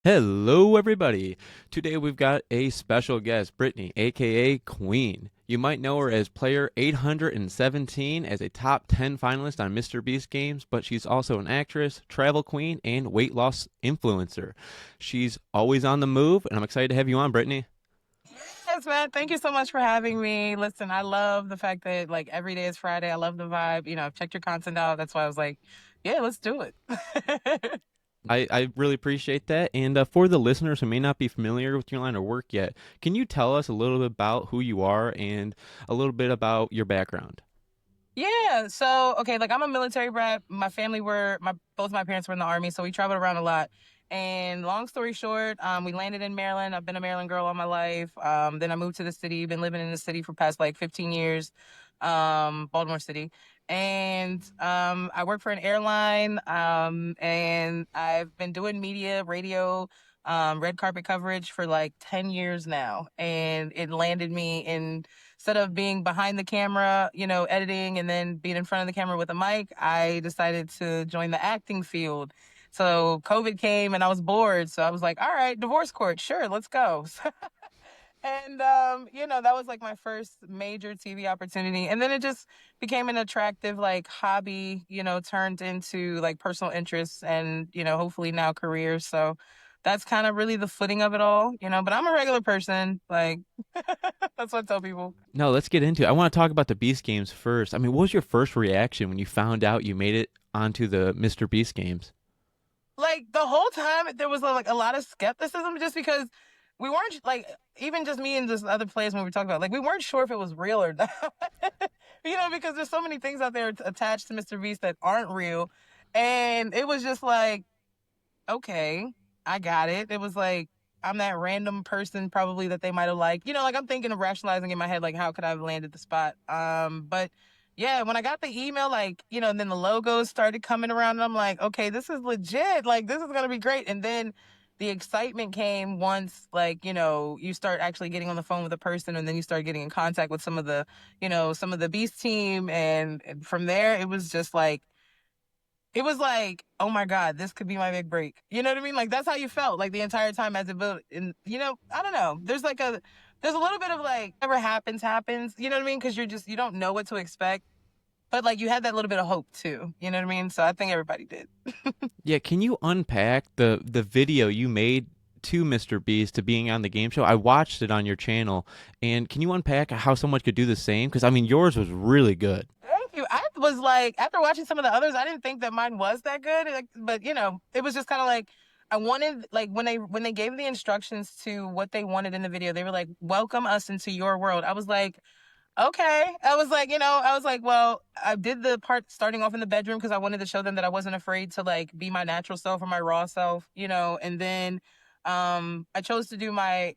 Hello, everybody. Today we've got a special guest, Brittany, aka Queen. You might know her as player 817 as a top 10 finalist on Mr. Beast games, but she's also an actress, travel queen, and weight loss influencer. She's always on the move, and I'm excited to have you on, Brittany. Yes, man. Thank you so much for having me. Listen, I love the fact that like every day is Friday. I love the vibe. I've checked your content out. That's why I was like, yeah, let's do it. I really appreciate that. And for the listeners who may not be familiar with your line of work yet, can you tell us a little bit about who you are and a little bit about your background? Yeah. So, okay, like I'm a military brat. My family were my both my parents were in the army, so we traveled around a lot. And long story short, we landed in Maryland. I've been a Maryland girl all my life. Then I moved to the city. Been living in the city for past like 15 years, Baltimore City. And I work for an airline. And I've been doing media, radio, red carpet coverage for like 10 years now. And it landed me in instead of being behind the camera, editing and then being in front of the camera with a mic, I decided to join the acting field. So COVID came and I was bored. So I was like, all right, divorce court, sure, let's go. And that was like my first major TV opportunity. And then it just became an attractive like hobby, turned into like personal interests and, hopefully now career. So that's kind of really the footing of it all, but I'm a regular person. Like that's what I tell people. No, let's get into it. I want to talk about the Beast games first. I mean, what was your first reaction when you found out you made it onto the Mr. Beast games? Like the whole time there was like a lot of skepticism just because we weren't like even just me and just other players when we talked about like we weren't sure if it was real or not. Because there's so many things out there attached to Mr. Beast that aren't real. And it was just like, okay, I got it. It was like I'm that random person probably that they might have liked. Like I'm thinking of rationalizing in my head like how could I have landed the spot. But yeah, when I got the email, like, and then the logos started coming around, and I'm like, okay, this is legit. Like, this is gonna be great. And then the excitement came once, like, you start actually getting on the phone with a person, and then you start getting in contact with some of the Beast team, and from there, it was like, oh my God, this could be my big break. You know what I mean? Like that's how you felt like the entire time as it built. And I don't know. There's a little bit of like whatever happens, happens. You know what I mean? Because you don't know what to expect. But like you had that little bit of hope too. You know what I mean? So I think everybody did. Yeah, can you unpack the video you made to Mr. Beast to being on the game show? I watched it on your channel, and can you unpack how someone could do the same? Because I mean, yours was really good. Thank you. I was like, after watching some of the others, I didn't think that mine was that good. Like, but it was just kind of like I wanted like when they gave the instructions to what they wanted in the video, they were like, "Welcome us into your world." I was like, okay. I was like, well, I did the part starting off in the bedroom because I wanted to show them that I wasn't afraid to like be my natural self or my raw self, and then I chose to do my,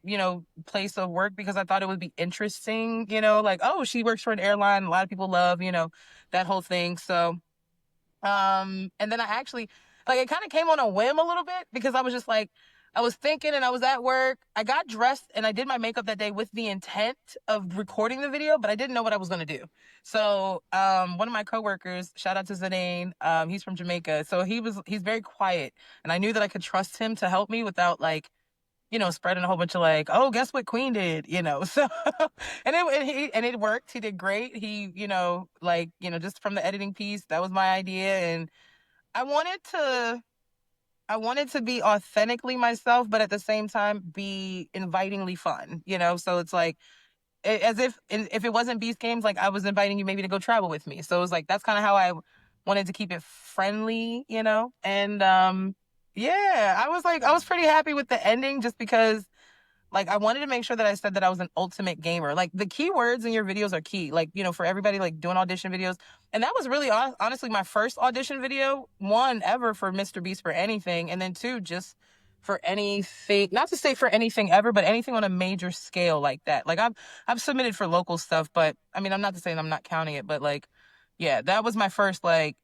place of work because I thought it would be interesting, like, oh, she works for an airline. A lot of people love, that whole thing. So and then I actually, like, it kind of came on a whim a little bit because I was just like, I was thinking and I was at work. I got dressed and I did my makeup that day with the intent of recording the video, but I didn't know what I was going to do. So, one of my coworkers, shout out to Zidane, he's from Jamaica. So he's very quiet and I knew that I could trust him to help me without like, spreading a whole bunch of like, oh, guess what Queen did. So, and it worked. He did great. He, like, just from the editing piece, that was my idea. And I wanted to, I wanted to be authentically myself, but at the same time be invitingly fun. So it's like, as if it wasn't Beast Games, like I was inviting you maybe to go travel with me. So it was like, that's kind of how I wanted to keep it friendly. And, yeah, I was pretty happy with the ending just because like I wanted to make sure that I said that I was an ultimate gamer. Like the keywords in your videos are key. Like, for everybody like doing audition videos. And that was really honestly my first audition video, one ever for Mr. Beast for anything, and then two just for anything, not to say for anything ever, but anything on a major scale like that. Like I've submitted for local stuff, but I mean, I'm not to say I'm not counting it, but like yeah, that was my first like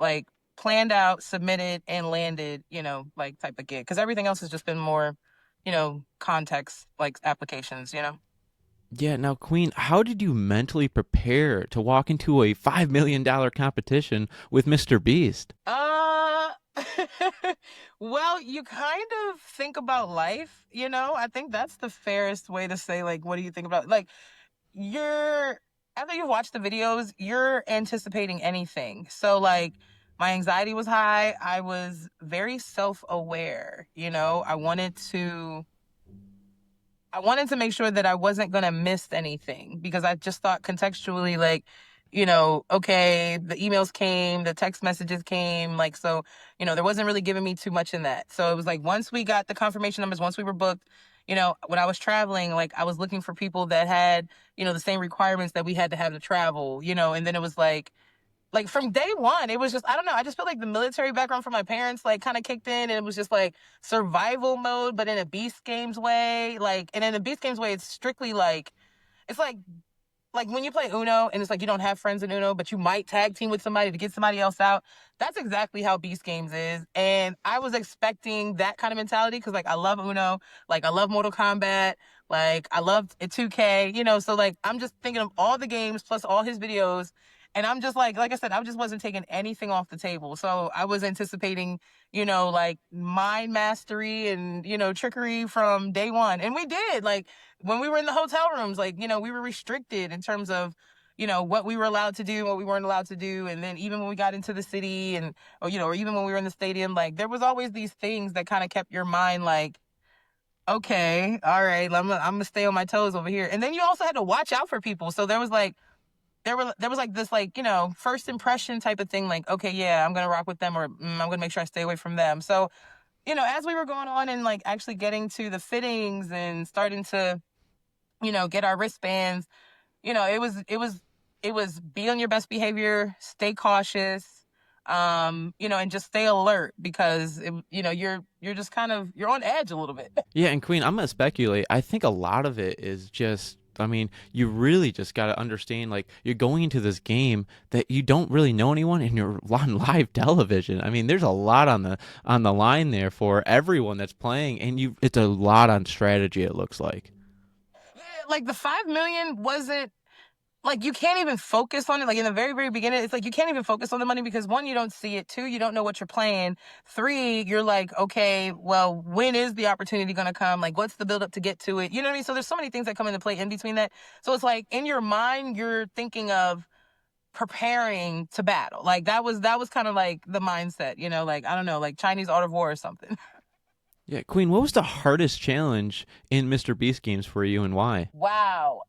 like planned out, submitted and landed, like type of gig. Cuz everything else has just been more context like applications. Yeah, now, Queen, how did you mentally prepare to walk into a $5 million competition with Mr. Beast? Well, you kind of think about life, you know? I think that's the fairest way to say, like, what do you think about, like, you're, after you've watched the videos, you're anticipating anything. So, like, my anxiety was high. I was very self-aware, you know? I wanted to make sure that I wasn't going to miss anything because I just thought contextually, like, okay, the emails came, the text messages came, like, so, there wasn't really giving me too much in that. So it was like once we got the confirmation numbers, once we were booked, when I was traveling, like, I was looking for people that had, the same requirements that we had to have to travel, and then it was like from day one, it was just, I don't know, I just feel like the military background from my parents like kind of kicked in, and it was just like survival mode, but in a Beast Games way. Like, and in a Beast Games way, it's strictly like, it's like when you play Uno and it's like you don't have friends in Uno, but you might tag team with somebody to get somebody else out. That's exactly how Beast Games is. And I was expecting that kind of mentality because, like, I love Uno, like, I love Mortal Kombat, like, I loved 2K, so, like, I'm just thinking of all the games plus all his videos. And I'm just like I said, I just wasn't taking anything off the table. So I was anticipating, like, mind mastery and, trickery from day one. And we did. Like, when we were in the hotel rooms, like, we were restricted in terms of, what we were allowed to do, what we weren't allowed to do. And then even when we got into the city and, or even when we were in the stadium, like, there was always these things that kind of kept your mind like, okay, all right, I'm gonna stay on my toes over here. And then you also had to watch out for people. So there was like this, like, first impression type of thing, like, okay, yeah, I'm gonna rock with them, or I'm gonna make sure I stay away from them. So, as we were going on and, like, actually getting to the fittings and starting to, get our wristbands, it was be on your best behavior, stay cautious, and just stay alert because you're just kind of, you're on edge a little bit. Yeah, and Queen, I'm gonna speculate. I think a lot of it is just. I mean, you really just got to understand, like, you're going into this game that you don't really know anyone, and you're on live television. I mean, there's a lot on the line there for everyone that's playing, and it's a lot on strategy. It looks like. Yeah, like, the 5 million wasn't, like, you can't even focus on it. Like, in the very, very beginning, it's like you can't even focus on the money because, one, you don't see it. Two, you don't know what you're playing. Three, you're like, okay, well, when is the opportunity going to come? Like, what's the buildup to get to it? You know what I mean? So there's so many things that come into play in between that. So it's like in your mind, you're thinking of preparing to battle. Like, that was kind of like the mindset, like, I don't know, like Chinese Art of War or something. Yeah, Queen, what was the hardest challenge in Mr. Beast games for you, and why? Wow.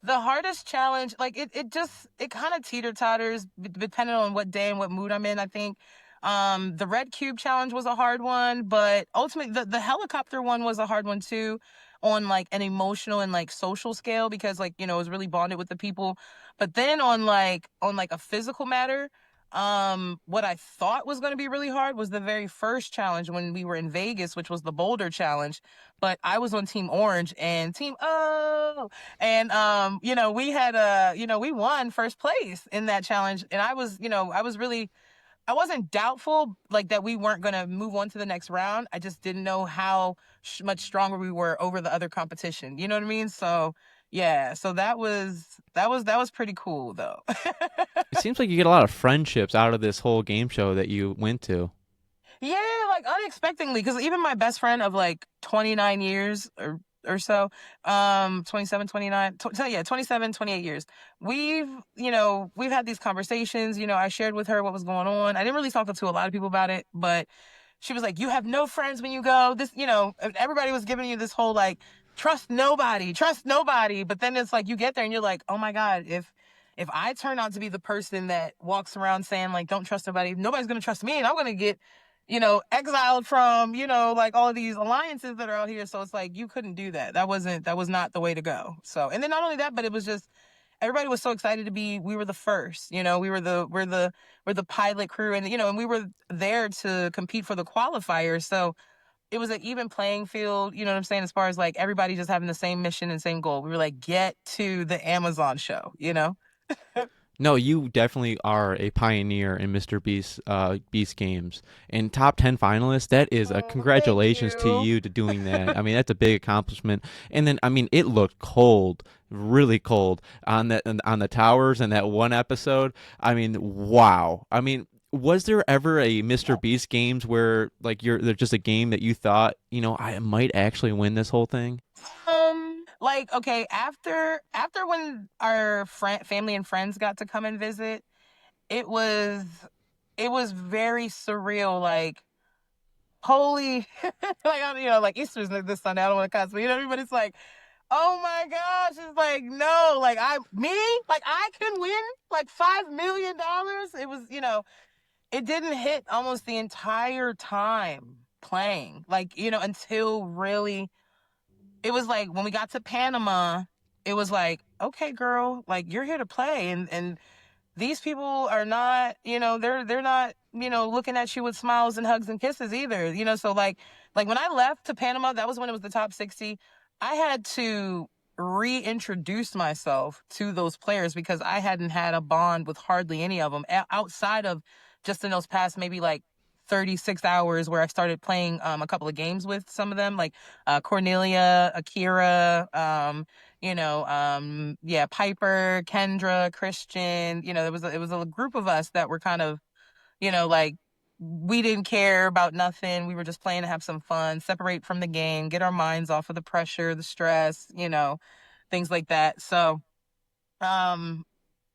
The hardest challenge, like, it kind of teeter totters depending on what day and what mood I'm in, I think. The red cube challenge was a hard one, but ultimately the helicopter one was a hard one too, on, like, an emotional and, like, social scale, because, like, it was really bonded with the people. But then on like a physical matter, what I thought was going to be really hard was the very first challenge when we were in Vegas, which was the boulder challenge. But I was on Team Orange and Team O, and we won first place in that challenge. And I wasn't doubtful, like, that we weren't going to move on to the next round. I just didn't know how much stronger we were over the other competition. You know what I mean? So yeah, so that was pretty cool though. It seems like you get a lot of friendships out of this whole game show that you went to. Yeah, like, unexpectedly, because even my best friend of, like, 29 years or so, 27, 29, so yeah, 27, 28 years. We've had these conversations. I shared with her what was going on. I didn't really talk to a lot of people about it, but she was like, you have no friends when you go. Everybody was giving you this whole, like, trust nobody, trust nobody. But then it's like you get there and you're like, oh my God, if I turn out to be the person that walks around saying, like, don't trust nobody, nobody's gonna trust me, and I'm gonna get, exiled from, like, all of these alliances that are out here. So it's like you couldn't do that. That was not the way to go. So, and then not only that, but it was just everybody was so excited to be, we were the first, we're the pilot crew, and and we were there to compete for the qualifiers. So it was an even playing field, you know what I'm saying, as far as, like, everybody just having the same mission and same goal. We were like, get to the Amazon show. No, you definitely are a pioneer in Mr. Beast games, and top 10 finalists. That is a Oh, thank congratulations to you. you to doing that. I mean, that's a big accomplishment. And then, I mean, it looked cold, really cold on the towers in that one episode. I mean, wow. I mean, Was there ever a Mr. Beast games where like there's just a game that you thought, I might actually win this whole thing? Like, okay, after when our family and friends got to come and visit, it was it was very surreal. Like, holy, like, like Easter's this Sunday. I don't want to cuss, but everybody's like, oh my gosh, it's like, no, like like I can win like $5 million. It was, it didn't hit almost the entire time playing, like, until really it was like when we got to Panama, it was like, okay, girl, like you're here to play, and these people are not, they're not, looking at you with smiles and hugs and kisses either, so like when I left to Panama, that was when it was the top 60. I had to reintroduce myself to those players because I hadn't had a bond with hardly any of them outside of just in those past maybe like 36 hours where I started playing a couple of games with some of them, like Cornelia, Akira, yeah, Piper, Kendra, Christian. It was a group of us that were kind of, like we didn't care about nothing. We were just playing to have some fun, separate from the game, get our minds off of the pressure, the stress, things like that. So, um,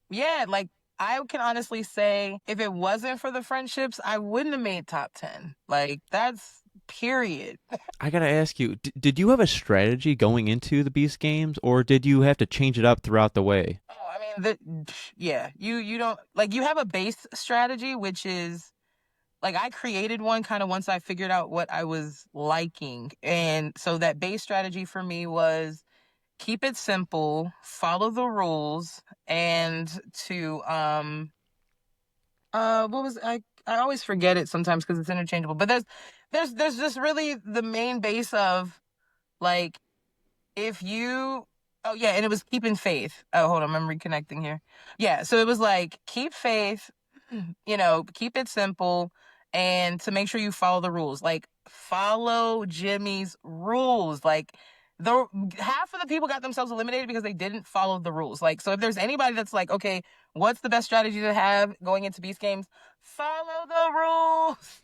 yeah, like I can honestly say if it wasn't for the friendships, I wouldn't have made top 10. Like that's period. I gotta ask you, did you have a strategy going into the Beast games, or did you have to change it up throughout the way? Oh, I mean, yeah, you don't like you have a base strategy, which is like I created one kind of once I figured out what I was liking. And so that base strategy for me was keep it simple, follow the rules, and to what was I always forget it sometimes because it's interchangeable. But there's just really the main base of like if you oh yeah, and it was keeping faith. Oh, hold on, I'm reconnecting here. Yeah, so it was like keep faith, keep it simple, and to make sure you follow the rules. Like follow Jimmy's rules. Like the half of the people got themselves eliminated because they didn't follow the rules. Like, so if there's anybody that's like, okay, what's the best strategy to have going into Beast games? Follow the rules.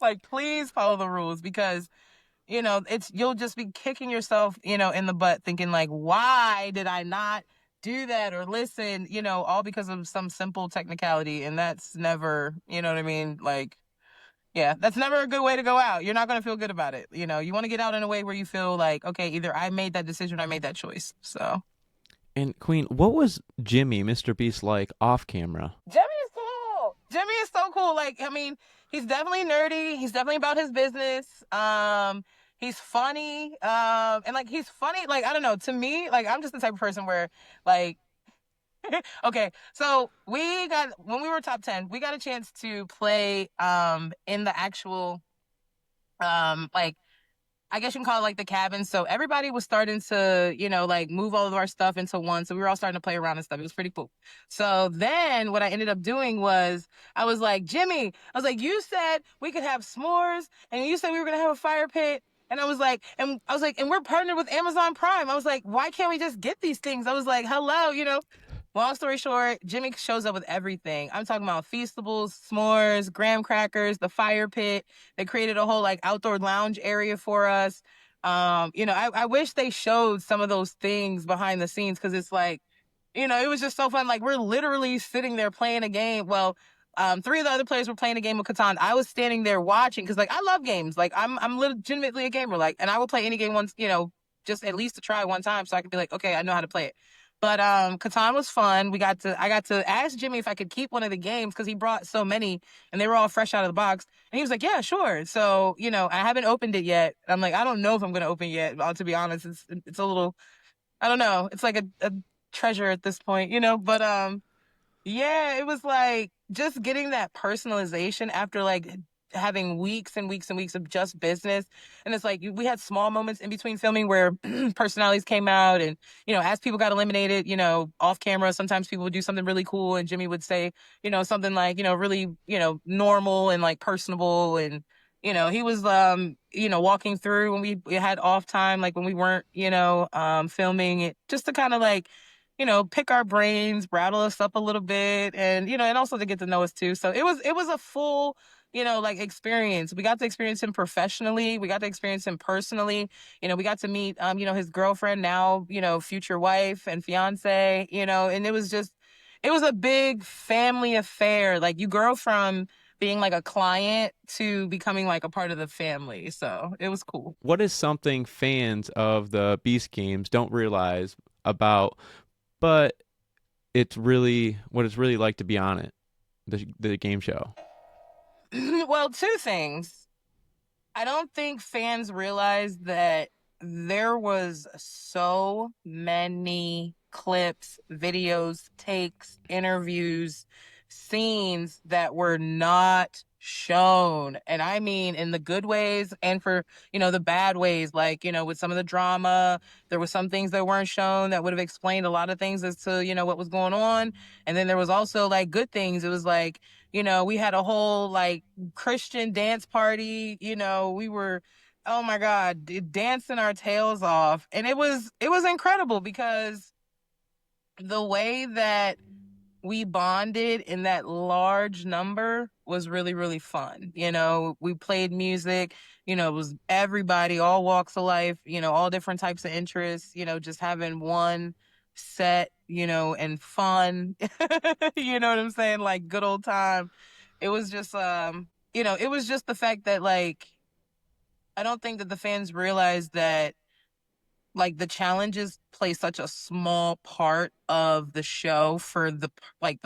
like please follow the rules because it's you'll just be kicking yourself, in the butt thinking like, why did I not do that or listen, all because of some simple technicality. And that's never, you know what I mean? Like, yeah, that's never a good way to go out. You're not going to feel good about it. You want to get out in a way where you feel like, okay, either I made that decision or I made that choice. So And Queen, what was Jimmy, Mr. Beast, like off camera? Jimmy is cool. Jimmy is so cool. Like, I mean, he's definitely nerdy. He's definitely about his business. He's funny. And like he's funny. Like, I don't know. To me, like I'm just the type of person where, like, okay, so we got when we were top 10, we got a chance to play in the actual like I guess you can call it like the cabin. So everybody was starting to, like move all of our stuff into one. So we were all starting to play around and stuff. It was pretty cool. So then what I ended up doing was I was like, Jimmy, I was like, you said we could have s'mores and you said we were going to have a fire pit. And I was like, and we're partnered with Amazon Prime. I was like, why can't we just get these things? I was like, hello, Long story short, Jimmy shows up with everything. I'm talking about Feastables, s'mores, graham crackers, the fire pit. They created a whole like outdoor lounge area for us. I wish they showed some of those things behind the scenes because it's like, it was just so fun. Like we're literally sitting there playing a game. Well, three of the other players were playing a game of Catan. I was standing there watching because like I love games. Like I'm legitimately a gamer. Like, and I will play any game once, just at least to try one time so I can be like, okay, I know how to play it. But Catan was fun. I got to ask Jimmy if I could keep one of the games because he brought so many and they were all fresh out of the box. And he was like, yeah, sure. So, I haven't opened it yet. I'm like, I don't know if I'm gonna open it yet. To be honest, it's a little I don't know. It's like a treasure at this point, But yeah, it was like just getting that personalization after like having weeks and weeks and weeks of just business. And it's like we had small moments in between filming where personalities came out and, as people got eliminated, off camera, sometimes people would do something really cool and Jimmy would say, something like, really, normal and like personable and he was walking through when we had off time, like when we weren't, filming it just to kind of like pick our brains, rattle us up a little bit, and also to get to know us too. So it was a full, like experience. We got to experience him professionally. We got to experience him personally. We got to meet, his girlfriend now, future wife and fiance, and it was a big family affair. Like you grow from being like a client to becoming like a part of the family. So it was cool. What is something fans of the Beast Games don't realize about, but it's really what it's really like to be on it, the game show? Well, two things. I don't think fans realize that there was so many clips, videos, takes, interviews, scenes that were not shown. And I mean in the good ways and for, the bad ways, like, with some of the drama, there were some things that weren't shown that would have explained a lot of things as to, what was going on. And then there was also like good things. It was like, we had a whole like Christian dance party. We were, oh my God, dancing our tails off. And it was incredible because the way that we bonded in that large number was really, really fun. We played music, it was everybody, all walks of life, all different types of interests, just having one set, and fun. You know what I'm saying? Like good old time. It was just it was just the fact that like I don't think that the fans realized that like the challenges play such a small part of the show for the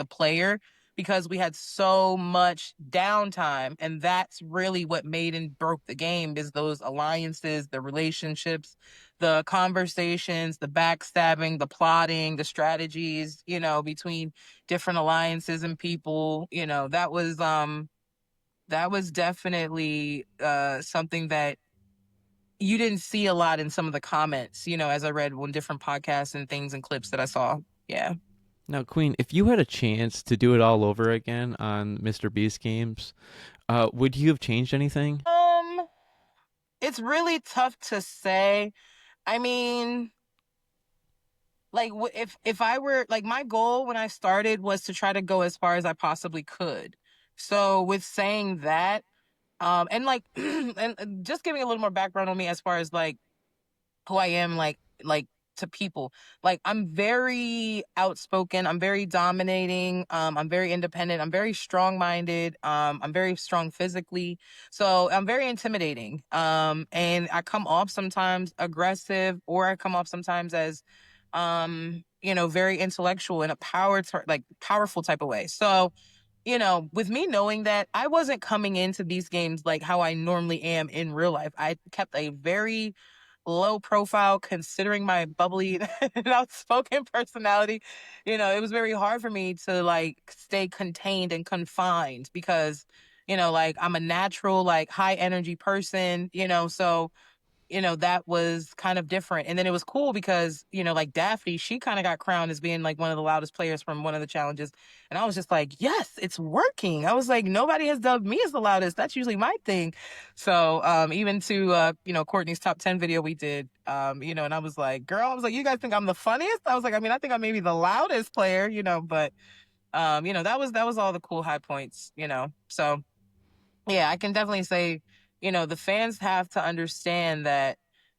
player because we had so much downtime, and that's really what made and broke the game is those alliances, the relationships, the conversations, the backstabbing, the plotting, the strategies, between different alliances and people. That was definitely something that you didn't see a lot in some of the comments, as I read on different podcasts and things and clips that I saw. Yeah. Now, Queen, if you had a chance to do it all over again on Mr. Beast Games, would you have changed anything? It's really tough to say. I mean, like if I were like my goal when I started was to try to go as far as I possibly could. So with saying that, and like and just giving a little more background on me as far as like who I am like to people. Like I'm very outspoken, I'm very dominating, I'm very independent, I'm very strong-minded, I'm very strong physically. So I'm very intimidating. And I come off sometimes aggressive or I come off sometimes as very intellectual in a like powerful type of way. So with me knowing that I wasn't coming into these games like how I normally am in real life. I kept a very low profile considering my bubbly and outspoken personality. It was very hard for me to like stay contained and confined because, like I'm a natural, like high energy person, so that was kind of different. And then it was cool because, like Daphne, she kind of got crowned as being like one of the loudest players from one of the challenges. And I was just like, yes, it's working. I was like, nobody has dubbed me as the loudest. That's usually my thing. So even to, Courtney's top 10 video we did, and I was like, girl, I was like, you guys think I'm the funniest? I was like, I mean, I think I'm maybe the loudest player, but, that was all the cool high points, so. Yeah, I can definitely say, the fans have to understand that,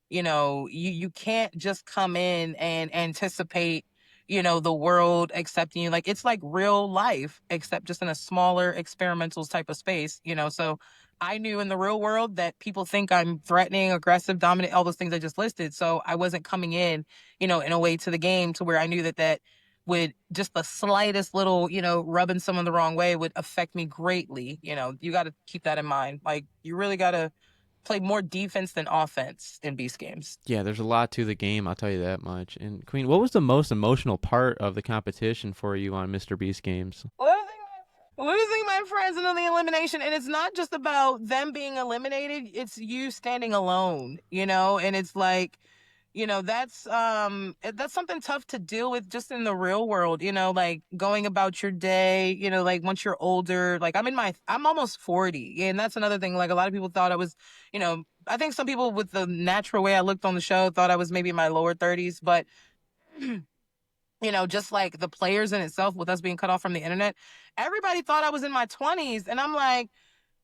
you can't just come in and anticipate, the world accepting you. Like it's like real life, except just in a smaller experimental type of space, So I knew in the real world that people think I'm threatening, aggressive, dominant, all those things I just listed. So I wasn't coming in, in a way to the game to where I knew that would just the slightest little, rubbing someone the wrong way would affect me greatly. You got to keep that in mind. Like, you really got to play more defense than offense in Beast games. Yeah, there's a lot to the game, I'll tell you that much. And Queen, what was the most emotional part of the competition for you on Mr. Beast Games? Losing my friends in the elimination, and it's not just about them being eliminated, it's you standing alone, and it's like, that's something tough to deal with just in the real world, like going about your day, like once you're older. Like I'm almost 40, and that's another thing. Like a lot of people thought I was, I think some people with the natural way I looked on the show thought I was maybe in my lower 30s, but just like the players in itself with us being cut off from the internet, everybody thought I was in my 20s. And I'm like,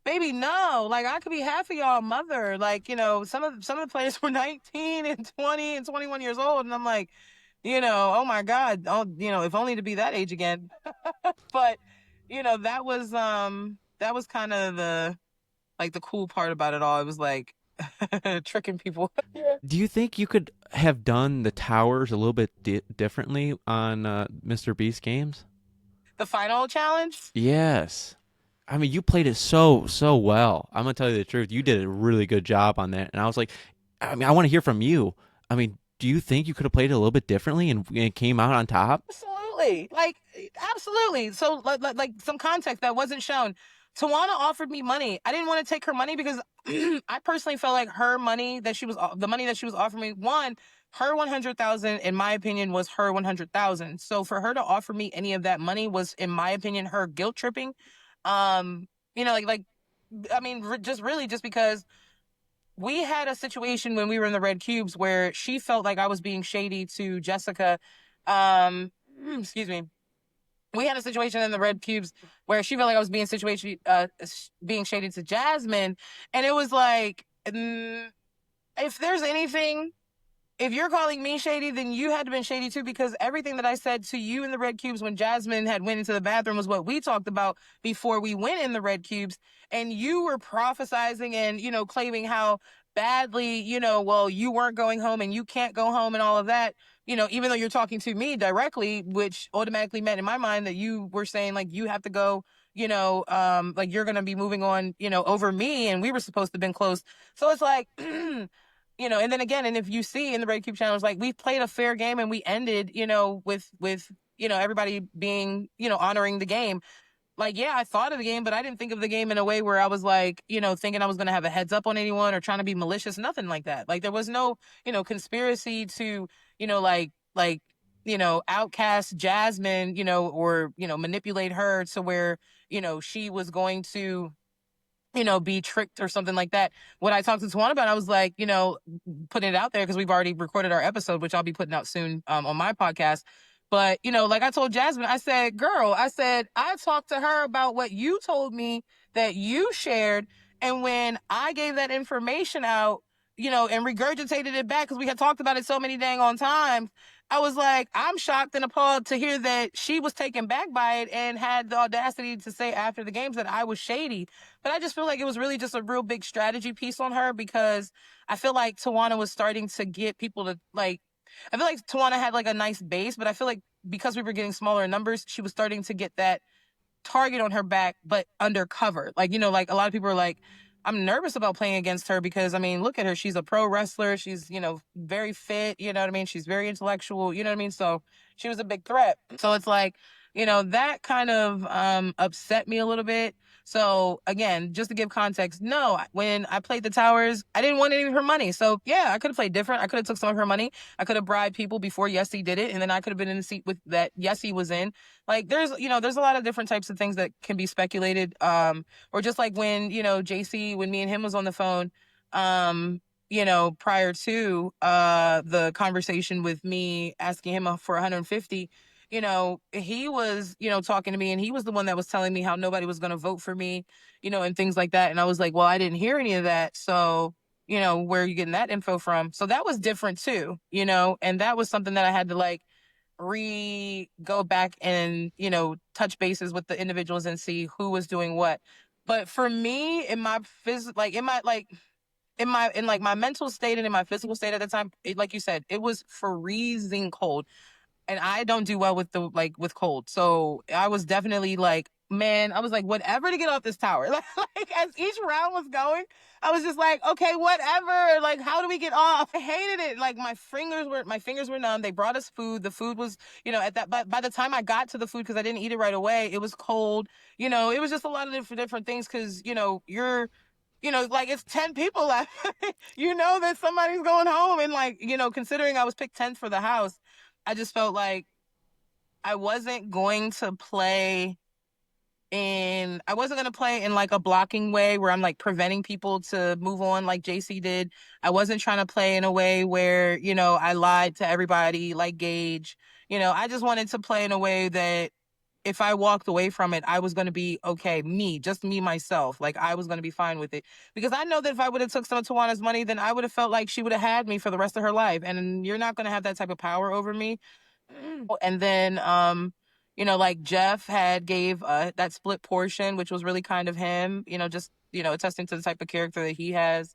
baby, no, like I could be half of y'all mother. Like, some of the players were 19 and 20 and 21 years old. And I'm like, oh my God, oh, if only to be that age again. But, that was kind of the cool part about it all. It was like tricking people. Do you think you could have done the towers a little bit differently on Mr. Beast games? The final challenge. Yes. I mean, you played it so well. I'm gonna tell you the truth. You did a really good job on that, and I was like, I mean, I want to hear from you. I mean, do you think you could have played it a little bit differently and came out on top? Absolutely. Like, absolutely. So, like some context that wasn't shown. Tawana offered me money. I didn't want to take her money because I personally felt like her money the money that she was offering me, one, her 100,000, in my opinion, was her 100,000. So for her to offer me any of that money was, in my opinion, her guilt tripping. Um, I mean, just because we had a situation when we were in the Red Cubes where she felt like I was being shady to Jessica. Um, excuse me. We had a situation in the Red Cubes where she felt like I was being shady to Jasmine, and it was like, if there's anything, if you're calling me shady, then you had to been shady too, because everything that I said to you in the Red Cubes when Jasmine had went into the bathroom was what we talked about before we went in the Red Cubes. And you were prophesizing and, claiming how badly, well, you weren't going home and you can't go home and all of that, even though you're talking to me directly, which automatically meant in my mind that you were saying like, you have to go, like you're going to be moving on, over me. And we were supposed to have been close. So it's like, and then again, and if you see in the Red Cube channel, it's like we played a fair game and we ended, with everybody being, honoring the game. Like, yeah, I thought of the game, but I didn't think of the game in a way where I was like, thinking I was going to have a heads up on anyone or trying to be malicious, nothing like that. Like there was no, conspiracy to, outcast Jasmine, or, manipulate her to where, she was going to, be tricked or something like that. When I talked to Tuan about it, I was like, putting it out there because we've already recorded our episode, which I'll be putting out soon on my podcast. But, like I told Jasmine, I said, girl, I talked to her about what you told me that you shared. And when I gave that information out, and regurgitated it back because we had talked about it so many dang on times, I was like, I'm shocked and appalled to hear that she was taken back by it and had the audacity to say after the games that I was shady. But I just feel like it was really just a real big strategy piece on her because I feel like Tawana was starting to get people to like, I feel like Tawana had like a nice base, but I feel like because we were getting smaller numbers, she was starting to get that target on her back, but undercover. Like, like a lot of people are like, I'm nervous about playing against her because, I mean, look at her. She's a pro wrestler. She's, very fit. You know what I mean? She's very intellectual. You know what I mean? So she was a big threat. So it's like, that kind of upset me a little bit. So again, just to give context, no, when I played the towers, I didn't want any of her money. So yeah, I could have played different. I could have took some of her money. I could have bribed people before Yessie did it. And then I could have been in the seat with that Yessie was in. Like there's a lot of different types of things that can be speculated. Or just like when, JC, when me and him was on the phone, prior to the conversation with me asking him for 150, he was, talking to me and he was the one that was telling me how nobody was going to vote for me, and things like that. And I was like, well, I didn't hear any of that. So, where are you getting that info from? So that was different too, and that was something that I had to like go back and, touch bases with the individuals and see who was doing what. But for me, in my my mental state and in my physical state at the time, like you said, it was freezing cold. And I don't do well with with cold. So I was definitely like, man, I was like, whatever to get off this tower. Like as each round was going, I was just like, okay, whatever. Like, how do we get off? I hated it. Like my fingers were numb. They brought us food. The food was, at that, but by the time I got to the food, because I didn't eat it right away, it was cold. It was just a lot of different things because, you're like it's 10 people left. That somebody's going home. And like, considering I was picked 10th for the house, I just felt like I wasn't going to play in like a blocking way where I'm like preventing people to move on like JC did. I wasn't trying to play in a way where, I lied to everybody like Gage. I just wanted to play in a way that if I walked away from it, I was going to be okay, just me, myself. Like I was going to be fine with it because I know that if I would have took some of Tawana's money, then I would have felt like she would have had me for the rest of her life. And you're not going to have that type of power over me. And then, like Jeff had gave that split portion, which was really kind of him, just, attesting to the type of character that he has.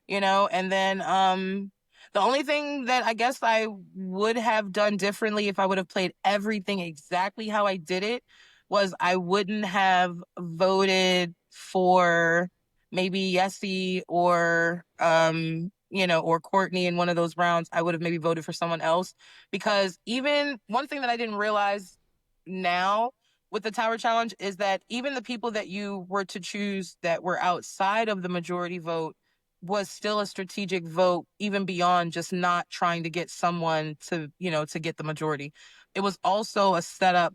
And then the only thing that I guess I would have done differently if I would have played everything exactly how I did it was I wouldn't have voted for maybe Yessie or Courtney in one of those rounds. I would have maybe voted for someone else because even one thing that I didn't realize now with the Tower Challenge is that even the people that you were to choose that were outside of the majority vote was still a strategic vote, even beyond just not trying to get someone to get the majority. It was also a setup,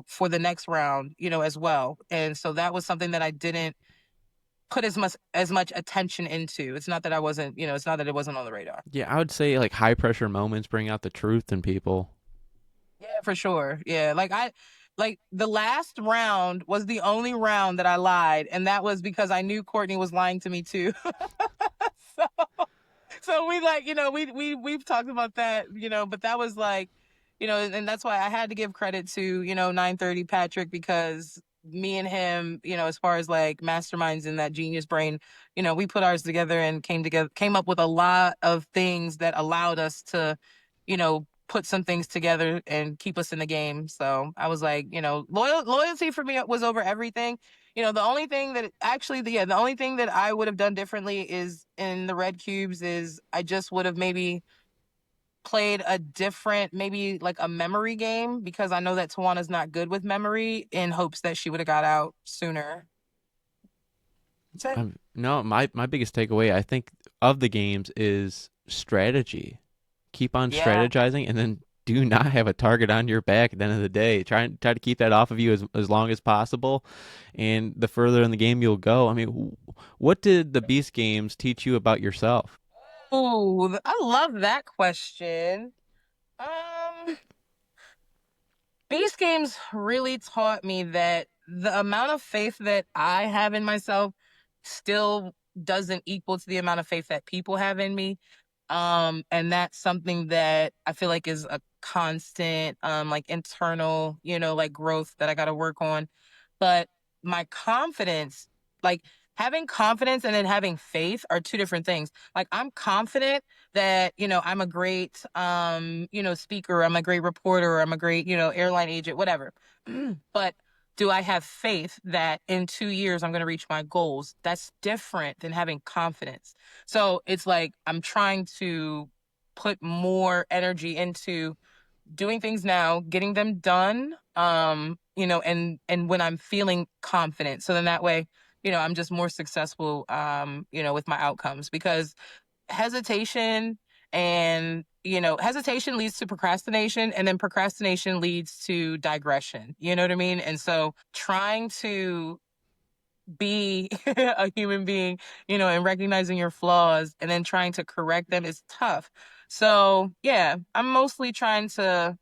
for the next round, as well. And so that was something that I didn't put as much attention into. It's not that I wasn't, it's not that it wasn't on the radar. Yeah, I would say like high pressure moments bring out the truth in people. Yeah, for sure. Yeah, like the last round was the only round that I lied, and that was because I knew Courtney was lying to me too. so, so we like, we've talked about that, but that was like, and that's why I had to give credit to, 930 Patrick because me and him, as far as like masterminds in that genius brain, we put ours together and came up with a lot of things that allowed us to, put some things together and keep us in the game. So I was like, loyalty for me was over everything. The only thing that the only thing that I would have done differently is in the red cubes is I just would have maybe played a different, maybe like a memory game because I know that Tawana's not good with memory in hopes that she would have got out sooner. No, my biggest takeaway I think of the games is strategy. Keep on Yeah. strategizing, and then do not have a target on your back at the end of the day. Try to keep that off of you as long as possible, and the further in the game you'll go. I mean, what did the Beast games teach you about yourself? Oh, I love that question. Um, Beast games really taught me that the amount of faith that I have in myself still doesn't equal to the amount of faith that people have in me. And that's something that I feel like is a constant, like internal, like growth that I got to work on. But my confidence, like having confidence and then having faith are two different things. Like I'm confident that, I'm a great, speaker, I'm a great reporter, I'm a great, airline agent, whatever. But do I have faith that in 2 years I'm going to reach my goals? That's different than having confidence. So it's like I'm trying to put more energy into doing things now, getting them done, and when I'm feeling confident. So then that way, I'm just more successful, with my outcomes because hesitation and hesitation leads to procrastination and then procrastination leads to digression, you know what I mean? And so trying to be a human being, and recognizing your flaws and then trying to correct them is tough. So yeah, I'm mostly trying to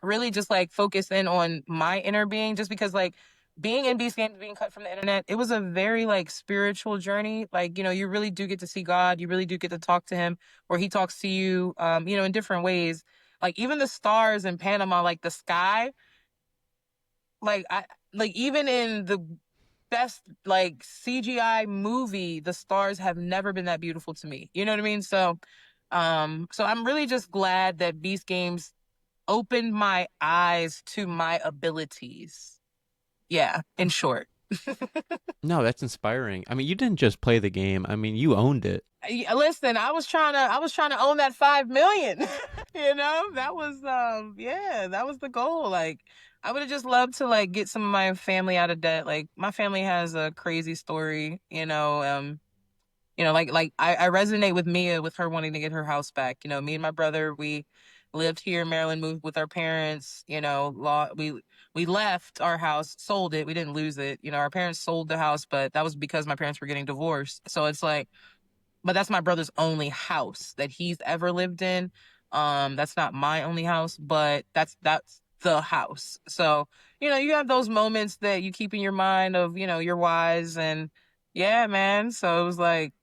really just like focus in on my inner being just because like being in Beast Games, being cut from the internet, it was a very like spiritual journey. Like, you really do get to see God. You really do get to talk to him or he talks to you, in different ways. Like even the stars in Panama, like the sky, like like even in the best like CGI movie, the stars have never been that beautiful to me. You know what I mean? So I'm really just glad that Beast Games opened my eyes to my abilities. Yeah, in short. No, that's inspiring. I mean, you didn't just play the game. I mean, you owned it. Listen, I was trying to own that 5 million. That was the goal. Like I would have just loved to like get some of my family out of debt. Like my family has a crazy story, like I resonate with Mia with her wanting to get her house back. Me and my brother, we lived here in Maryland, moved with our parents, we left our house, sold it. We didn't lose it. Our parents sold the house, but that was because my parents were getting divorced. So it's like, but that's my brother's only house that he's ever lived in. That's not my only house, but that's the house. So, you have those moments that you keep in your mind of, your whys, and yeah, man. So it was like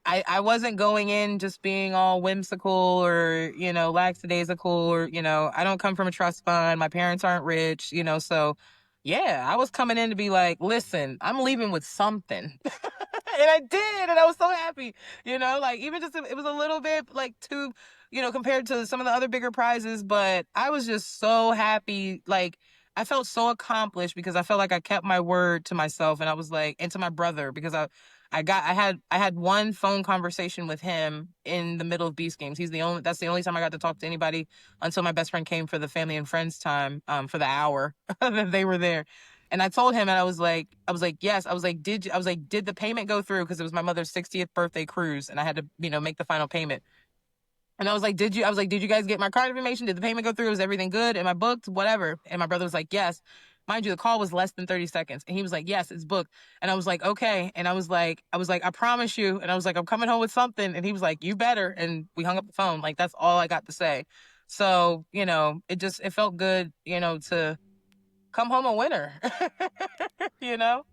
I wasn't going in just being all whimsical or, lackadaisical, or, I don't come from a trust fund. My parents aren't rich, so yeah, I was coming in to be like, listen, I'm leaving with something. And I did, and I was so happy, like even just it was a little bit like too, compared to some of the other bigger prizes, but I was just so happy. Like I felt so accomplished because I felt like I kept my word to myself, and I was like, and to my brother, because I had one phone conversation with him in the middle of Beast Games. That's the only time I got to talk to anybody until my best friend came for the family and friends time, for the hour that they were there. And I told him, and I was like, yes. Did the payment go through? Because it was my mother's 60th birthday cruise, and I had to, make the final payment. And I was like, did you guys get my card information? Did the payment go through? Was everything good? Am I booked? Whatever. And my brother was like, yes. Mind you, the call was less than 30 seconds. And he was like, yes, it's booked. And I was like, okay. And I promise you. And I was like, I'm coming home with something. And he was like, you better. And we hung up the phone. Like, that's all I got to say. So, it felt good, to come home a winner, you know?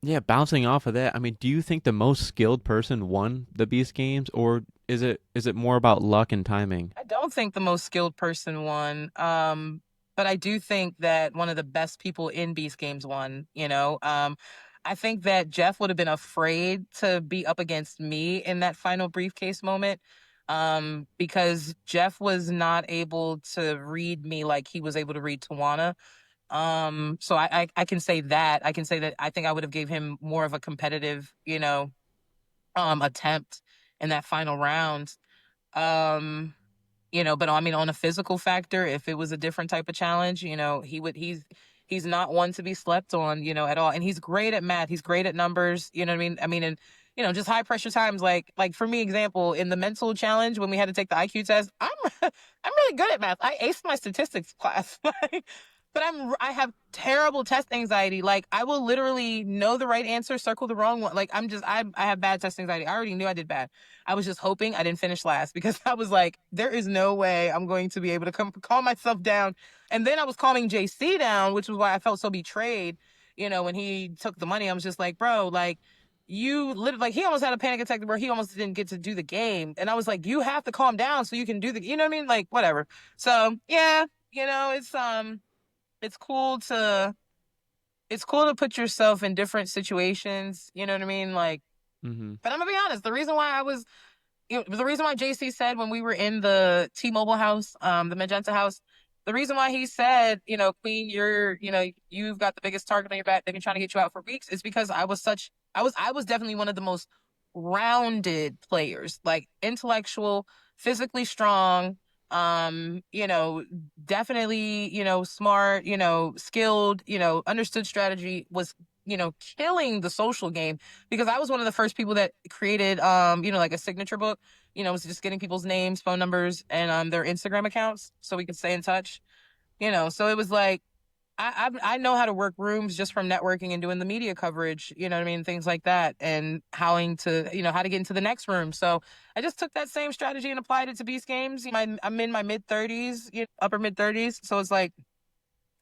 Yeah, bouncing off of that, I mean, do you think the most skilled person won the Beast Games, or is it more about luck and timing? I don't think the most skilled person won. But I do think that one of the best people in Beast Games won, I think that Jeff would have been afraid to be up against me in that final briefcase moment. Because Jeff was not able to read me like he was able to read Tawana. So I can say that. I can say that I think I would have gave him more of a competitive, attempt in that final round. Um, but I mean, on a physical factor, if it was a different type of challenge, he's not one to be slept on, at all. And he's great at math. He's great at numbers. You know what I mean? I mean, and just high pressure times, like for me, example, in the mental challenge when we had to take the IQ test, I'm I'm really good at math. I aced my statistics class. Like, but I have terrible test anxiety. Like I will literally know the right answer, circle the wrong one. Like I have bad test anxiety. I already knew I did bad. I was just hoping I didn't finish last because I was like, there is no way I'm going to be able to calm myself down. And then I was calming JC down, which was why I felt so betrayed. When he took the money, I was just like, bro, like you literally, like he almost had a panic attack where he almost didn't get to do the game. And I was like, you have to calm down so you can do you know what I mean? Like whatever. So yeah, it's cool to put yourself in different situations. You know what I mean? Like, Mm-hmm. but I'm gonna be honest. The reason why JC said when we were in the T-Mobile house, the Magenta house, the reason why he said, Queen, you've got the biggest target on your back. They've been trying to get you out for weeks. Is because I was definitely one of the most rounded players, like intellectual, physically strong, um, you know, definitely, smart, skilled, understood strategy, was, killing the social game because I was one of the first people that created, like a signature book, was just getting people's names, phone numbers, and their Instagram accounts so we could stay in touch. So it was like I know how to work rooms just from networking and doing the media coverage, you know what I mean, things like that, and how to get into the next room. So I just took that same strategy and applied it to Beast Games. I'm in my mid 30s, upper mid 30s, so it's like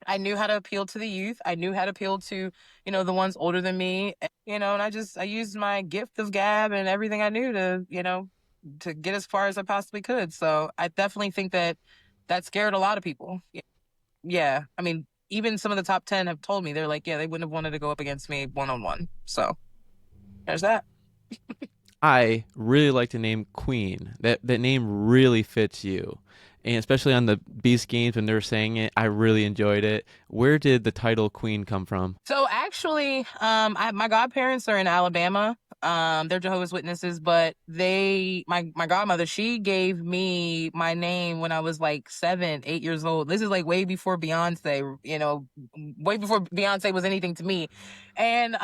I knew how to appeal to the youth. I knew how to appeal to, the ones older than me, and I used my gift of gab and everything I knew to get as far as I possibly could. So I definitely think that scared a lot of people. Yeah. I mean, even some of the top 10 have told me, they're like, yeah, they wouldn't have wanted to go up against me one on one. So there's that. I really like the name Queen. That name really fits you. And especially on the Beast Games when they were saying it, I really enjoyed it. Where did the title Queen come from? So actually, my godparents are in Alabama. They're Jehovah's Witnesses, but my godmother, she gave me my name when I was like 7, 8 years old. This is like way before Beyonce, way before Beyonce was anything to me. And,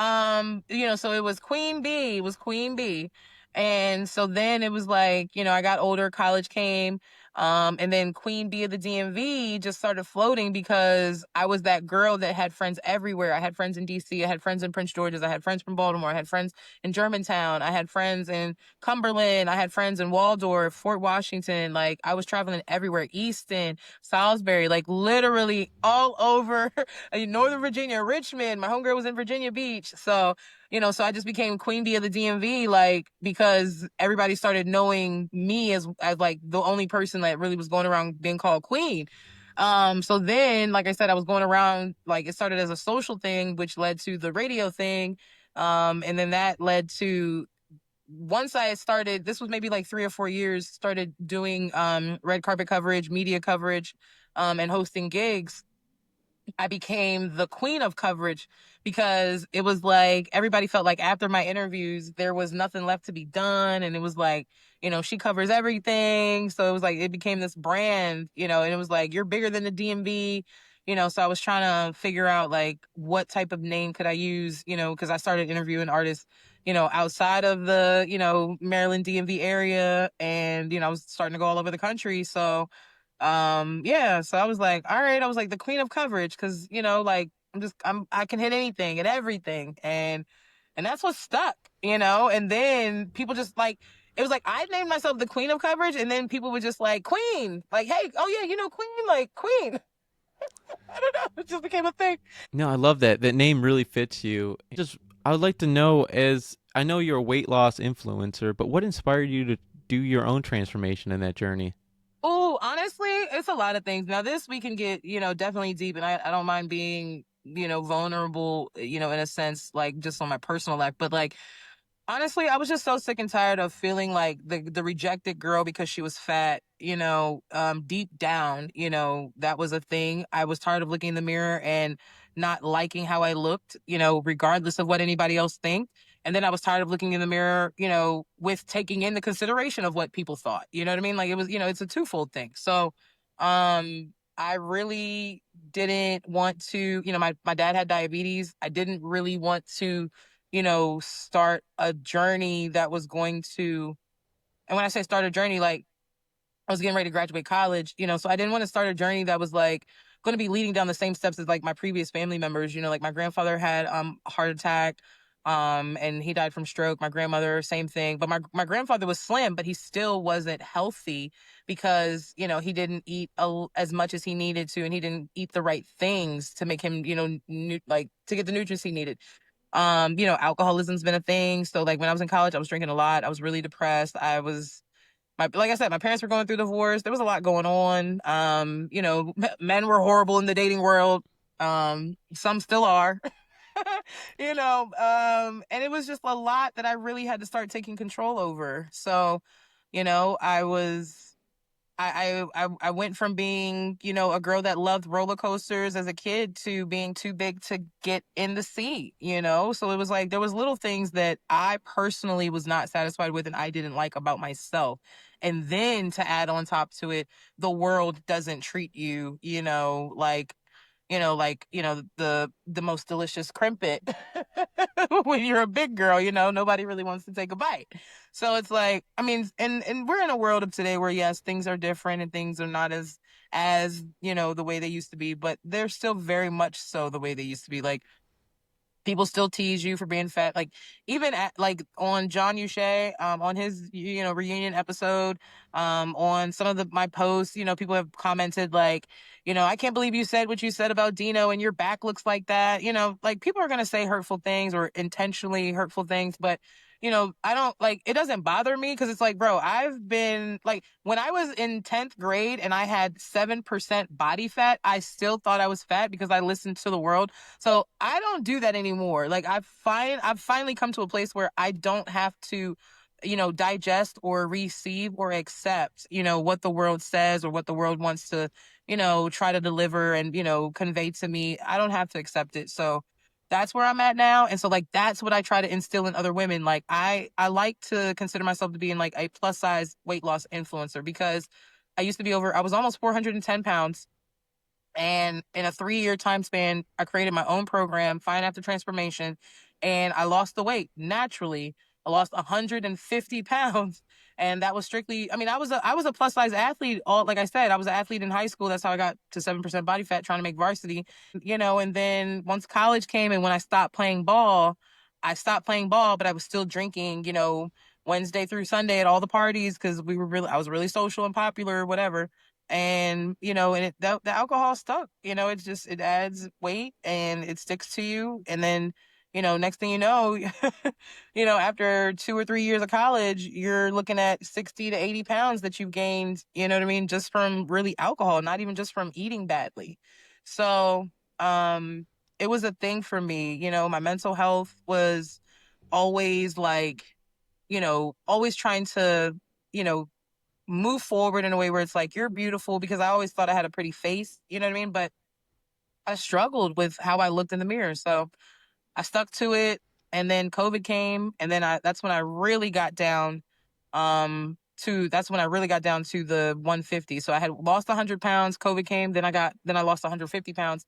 so it was Queen Bee, And so then it was like, I got older, college came. And then Queen Bee of the DMV just started floating because I was that girl that had friends everywhere. I had friends in DC, I had friends in Prince George's, I had friends from Baltimore, I had friends in Germantown, I had friends in Cumberland, I had friends in Waldorf, Fort Washington. Like I was traveling everywhere, Easton, Salisbury, like literally all over Northern Virginia, Richmond. My homegirl was in Virginia Beach. So so I just became Queen Bee of the DMV, like, because everybody started knowing me as like the only person that really was going around being called Queen. So then, like I said, I was going around, like, it started as a social thing, which led to the radio thing. And then that led to, once I started, this was maybe like 3 or 4 years, started doing red carpet coverage, media coverage, and hosting gigs. I became the queen of coverage because it was like everybody felt like after my interviews, there was nothing left to be done. And it was like, she covers everything. So it was like, it became this brand, and it was like, you're bigger than the DMV. So I was trying to figure out like what type of name could I use, because I started interviewing artists, outside of the, Maryland DMV area. And, I was starting to go all over the country. So yeah, so I was like, all right, I was like the queen of coverage because like I can hit anything and everything, and that's what stuck. And then people just like, it was like I named myself the queen of coverage, and then people were just like, Queen, like, hey, oh yeah, Queen, like Queen. I don't know, it just became a thing. No, I love that. That name really fits you. Just, I would like to know, as I know you're a weight loss influencer, but what inspired you to do your own transformation in that journey? Oh, honestly, it's a lot of things. Now, this we can get, definitely deep, and I don't mind being, vulnerable, in a sense, like just on my personal life. But like, honestly, I was just so sick and tired of feeling like the rejected girl because she was fat, deep down, that was a thing. I was tired of looking in the mirror and not liking how I looked, regardless of what anybody else think. And then I was tired of looking in the mirror, with taking in the consideration of what people thought. You know what I mean? Like it was, it's a twofold thing. So, I really didn't want to, my dad had diabetes. I didn't really want to, start a journey that was going to, and when I say start a journey, like I was getting ready to graduate college, so I didn't want to start a journey that was like going to be leading down the same steps as like my previous family members, like my grandfather had a heart attack, and he died from stroke. My grandmother, same thing. But my grandfather was slim, but he still wasn't healthy because, he didn't eat as much as he needed to, and he didn't eat the right things to make him, like to get the nutrients he needed. Alcoholism's been a thing. So like when I was in college, I was drinking a lot. I was really depressed. Like I said, my parents were going through divorce. There was a lot going on. Men were horrible in the dating world. Some still are. And it was just a lot that I really had to start taking control over. So, I was I went from being, a girl that loved roller coasters as a kid to being too big to get in the seat. So it was like there was little things that I personally was not satisfied with and I didn't like about myself. And then to add on top to it, the world doesn't treat you, the most delicious crimpet when you're a big girl, nobody really wants to take a bite. So it's like, I mean, and we're in a world of today where yes, things are different and things are not as, the way they used to be, but they're still very much so the way they used to be. Like people still tease you for being fat. Like even at like on John Uche, on his reunion episode, on some of my posts, people have commented like, I can't believe you said what you said about Dino and your back looks like that. Like people are gonna say hurtful things or intentionally hurtful things, but I don't like it doesn't bother me because it's like, bro, I've been like when I was in 10th grade and I had 7% body fat, I still thought I was fat because I listened to the world. So I don't do that anymore. Like I've finally come to a place where I don't have to, digest or receive or accept, what the world says or what the world wants to, try to deliver and, convey to me. I don't have to accept it. So that's where I'm at now. And so like that's what I try to instill in other women. Like I like to consider myself to be in like a plus size weight loss influencer because I was almost 410 pounds. And in a 3-year time span, I created my own program, Fine After Transformation, and I lost the weight naturally. I lost 150 pounds. And that was strictly, I mean, I was a plus size athlete. All like I said, I was an athlete in high school. That's how I got to 7% body fat trying to make varsity. And then once college came and when I stopped playing ball, but I was still drinking, Wednesday through Sunday at all the parties because I was really social and popular or whatever. And the alcohol stuck. It adds weight and it sticks to you. And then next thing you know, after 2 or 3 years of college, you're looking at 60 to 80 pounds that you've gained, you know what I mean, just from really alcohol, not even just from eating badly. So, it was a thing for me. My mental health was always like, always trying to, you know, move forward in a way where it's like, you're beautiful because I always thought I had a pretty face, you know what I mean? But I struggled with how I looked in the mirror. So I stuck to it. And then COVID came. And then that's when I really got down that's when I really got down to the 150. So I had lost 100 pounds. COVID came. Then I lost 150 pounds.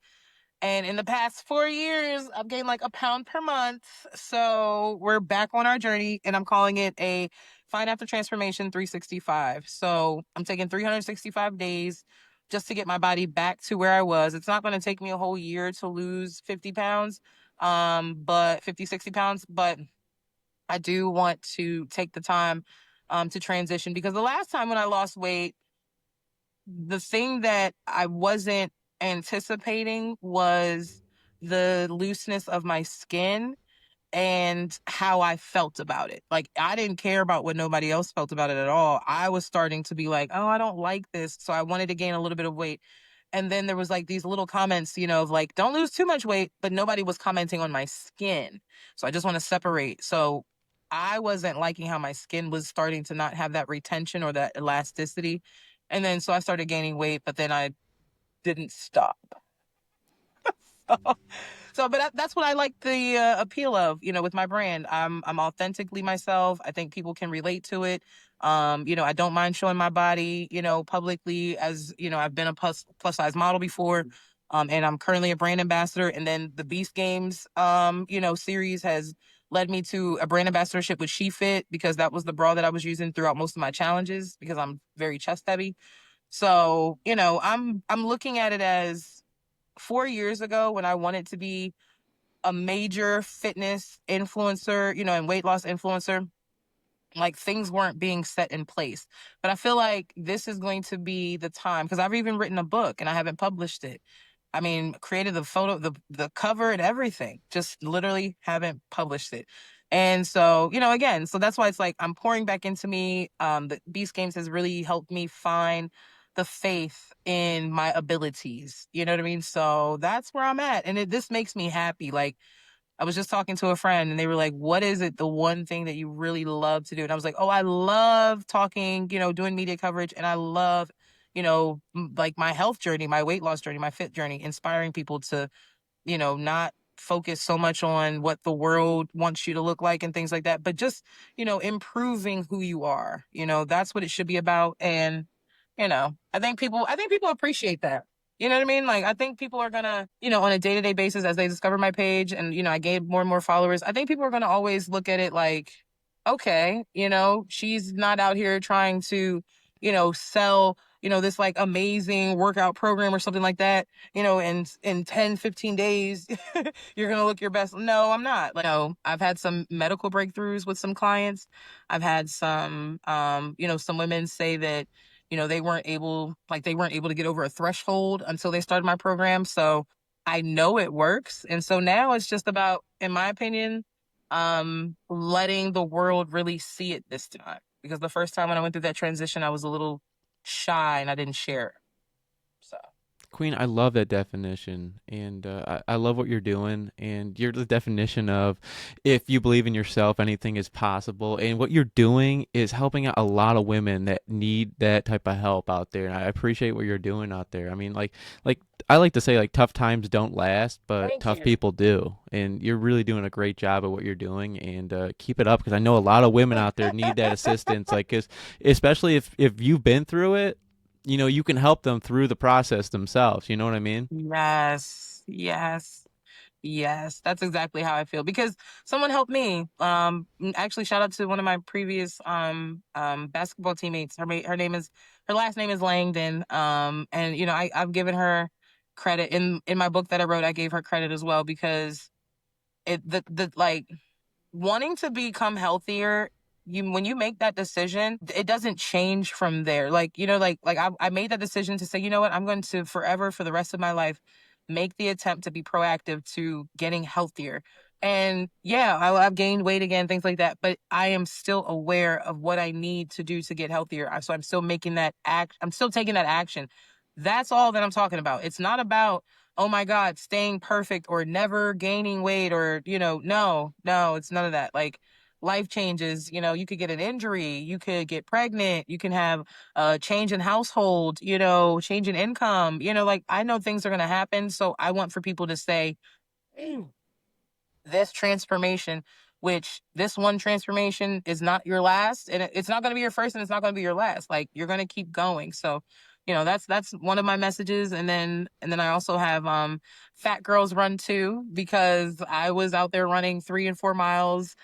And in the past 4 years, I've gained like a pound per month. So we're back on our journey, and I'm calling it a Fine After Transformation 365. So I'm taking 365 days just to get my body back to where I was. It's not going to take me a whole year to lose 50 pounds, but 50, 60 pounds. But I do want to take the time to transition because the last time when I lost weight, the thing that I wasn't anticipating was the looseness of my skin and how I felt about it. Like, I didn't care about what nobody else felt about it at all. I was starting to be like, oh, I don't like this. So I wanted to gain a little bit of weight. And then there was like these little comments, of like, don't lose too much weight, but nobody was commenting on my skin. So I just want to separate. So I wasn't liking how my skin was starting to not have that retention or that elasticity. And then so I started gaining weight, but then I didn't stop. But that's what I like the appeal of, with my brand. I'm authentically myself. I think people can relate to it. I don't mind showing my body, publicly as, I've been a plus size model before. And I'm currently a brand ambassador. And then the Beast Games, series has led me to a brand ambassadorship with SheFit because that was the bra that I was using throughout most of my challenges because I'm very chest heavy. So, I'm looking at it as 4 years ago when I wanted to be a major fitness influencer, and weight loss influencer, like things weren't being set in place. But I feel like this is going to be the time because I've even written a book and I haven't published it. I mean, created the photo, the cover and everything, just literally haven't published it. And so, again, so that's why it's like I'm pouring back into me. The Beast Games has really helped me find the faith in my abilities. You know what I mean? So that's where I'm at. And this makes me happy. Like, I was just talking to a friend and they were like, what is it, the one thing that you really love to do? And I was like, oh, I love talking, doing media coverage. And I love, like my health journey, my weight loss journey, my fit journey, inspiring people to, not focus so much on what the world wants you to look like and things like that, but just, improving who you are. That's what it should be about. And, I think people appreciate that. You know what I mean? Like, I think people are gonna, on a day-to-day basis as they discover my page and, I gain more and more followers, I think people are gonna always look at it like, okay, she's not out here trying to, sell, this like amazing workout program or something like that, and in 10, 15 days, you're gonna look your best. No, I'm not. Like, I've had some medical breakthroughs with some clients. I've had some, some women say that, they weren't able to get over a threshold until they started my program. So I know it works. And so now it's just about, in my opinion, letting the world really see it this time. Because the first time when I went through that transition, I was a little shy and I didn't share it. So. Queen, I love that definition, and I love what you're doing, and you're the definition of if you believe in yourself, anything is possible. And what you're doing is helping out a lot of women that need that type of help out there. And I appreciate what you're doing out there. I mean, like I like to say, like tough times don't last, but Thank tough you. people do. And you're really doing a great job of what you're doing, and keep it up because I know a lot of women out there need that assistance. Like, 'cause especially if you've been through it, you can help them through the process themselves. You know what I mean? Yes. Yes. Yes, that's exactly how I feel because someone helped me. Actually, shout out to one of my previous basketball teammates. Her last name is Langdon. And you know, I've given her credit in my book that I wrote. I gave her credit as well because the like wanting to become healthier, you when you make that decision, it doesn't change from there. Like, you know, I made that decision to say, you know what, I'm going to forever for the rest of my life make the attempt to be proactive to getting healthier. And yeah, I've gained weight again, things like that, but I am still aware of what I need to do to get healthier. So I'm still making that I'm still taking that action. That's all that I'm talking about. It's not about, oh my God, staying perfect or never gaining weight or, you know, no, it's none of that. Like life changes, you know, you could get an injury, you could get pregnant, you can have a change in household, you know, change in income, you know, like I know things are going to happen. So I want for people to say, this transformation, which this one transformation is not your last, and it's not going to be your first, and it's not going to be your last. Like you're going to keep going. So, you know, that's one of my messages. And then I also have Fat Girls Run too, because I was out there running 3 and 4 miles,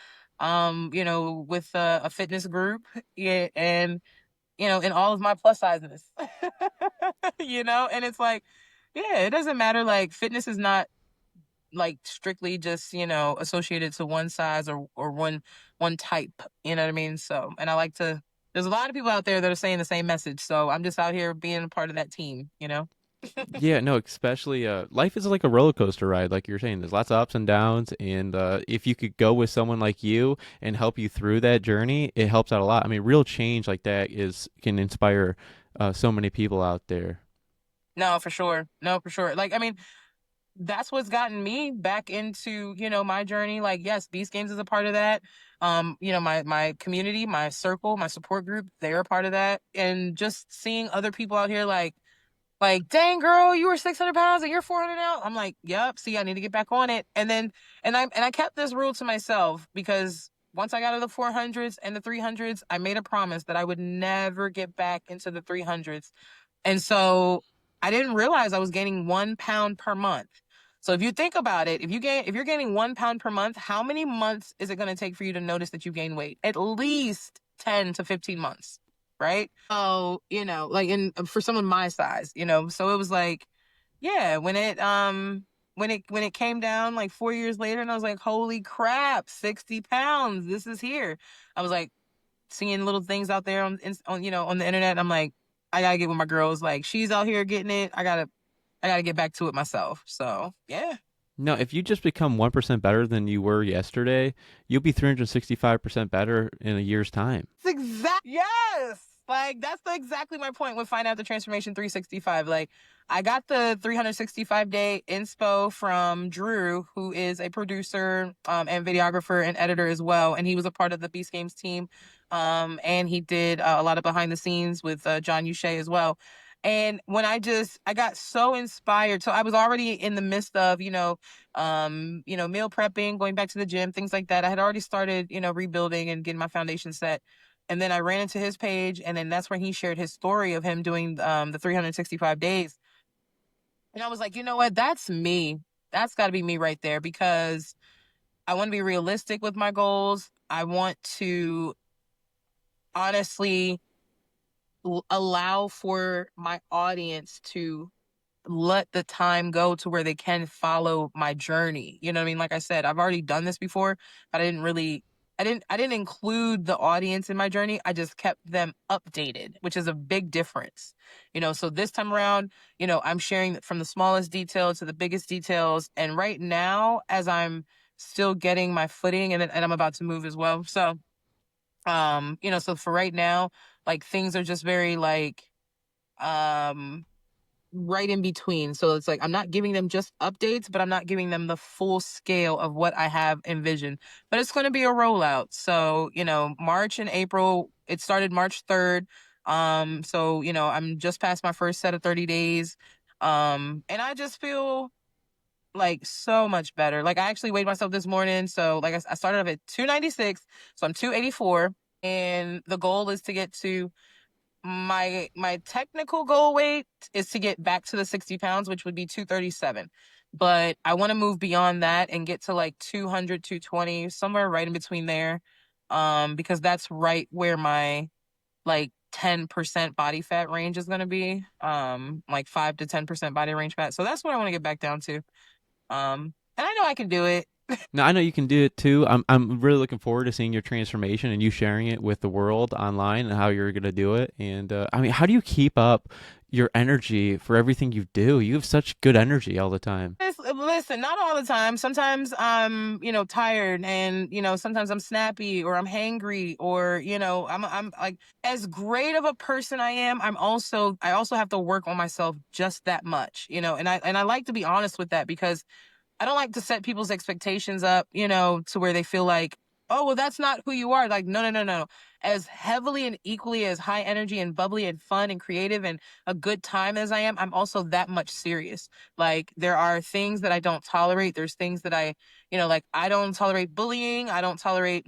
you know, with a fitness group, yeah, and you know, in all of my plus sizes, you know, and it's like, yeah, it doesn't matter. Like fitness is not like strictly just, you know, associated to one size or one type, you know what I mean? So, and I like to there's a lot of people out there that are saying the same message, so I'm just out here being a part of that team, you know. Yeah, no, especially life is like a roller coaster ride, like you're saying. There's lots of ups and downs, and if you could go with someone like you and help you through that journey, it helps out a lot. I mean, real change like that is can inspire so many people out there. No, for sure. No, for sure. Like I mean, that's what's gotten me back into, you know, my journey. Like yes, Beast Games is a part of that. You know, my community, my circle, my support group, they're a part of that. And just seeing other people out here like, dang girl, you were 600 pounds and you're 400 now. I'm like, yep. See, I need to get back on it. And then, and I kept this rule to myself because once I got to the 400s and the 300s, I made a promise that I would never get back into the 300s. And so I didn't realize I was gaining 1 pound per month. So if you think about it, if you're gaining 1 pound per month, how many months is it going to take for you to notice that you gain weight? At least 10 to 15 months, right? So, you know, like for someone my size, you know, so it was like, yeah, when it came down like 4 years later and I was like, holy crap, 60 pounds, this is here. I was like, seeing little things out there on you know on the internet. I'm like, I gotta get with my girls. Like she's out here getting it. I gotta get back to it myself. So yeah, No, if you just become 1% better than you were yesterday, you'll be 365% better in a year's time. that's exactly yes. Like that's exactly my point with Find Out the Transformation 365. Like I got the 365-day inspo from Drew, who is a producer and videographer and editor as well, and he was a part of the Beast Games team. And he did a lot of behind the scenes with John Uche as well. And when I got so inspired. So I was already in the midst of, you know, meal prepping, going back to the gym, things like that. I had already started, you know, rebuilding and getting my foundation set. And then I ran into his page, and then that's when he shared his story of him doing the 365 days. And I was like, you know what? That's me. That's got to be me right there because I want to be realistic with my goals. I want to honestly allow for my audience to let the time go to where they can follow my journey. You know what I mean? Like I said, I've already done this before, but I didn't include the audience in my journey. I just kept them updated, which is a big difference. You know, so this time around, you know, I'm sharing from the smallest detail to the biggest details. And right now, as I'm still getting my footing and I'm about to move as well. So, you know, so for right now, like things are just very like, um, right in between. So it's like I'm not giving them just updates, but I'm not giving them the full scale of what I have envisioned. But it's going to be a rollout. So, you know, March and April, it started March 3rd. So, you know, I'm just past my first set of 30 days. And I just feel like so much better. Like I actually weighed myself this morning. So like I started off at 296. So I'm 284. And the goal is to get to my technical goal weight is to get back to the 60 pounds, which would be 237. but I want to move beyond that and get to like 200, 220, somewhere right in between there. Because that's right where my like 10% body fat range is going to be. Like 5 to 10% body range fat. So that's what I want to get back down to. And I know I can do it. Now I know you can do it too. I'm really looking forward to seeing your transformation and you sharing it with the world online and how you're gonna do it. And I mean, how do you keep up your energy for everything you do? You have such good energy all the time. Listen, not all the time. Sometimes I'm, tired, and sometimes I'm snappy or I'm hangry, or I'm like, as great of a person I am, I also have to work on myself just that much, and I like to be honest with that, because I don't like to set people's expectations up, to where they feel like, oh, well, that's not who you are. Like, no, no, no, no. As heavily and equally as high energy and bubbly and fun and creative and a good time as I am, I'm also that much serious. Like, there are things that I don't tolerate. There's things that like, I don't tolerate bullying. I don't tolerate,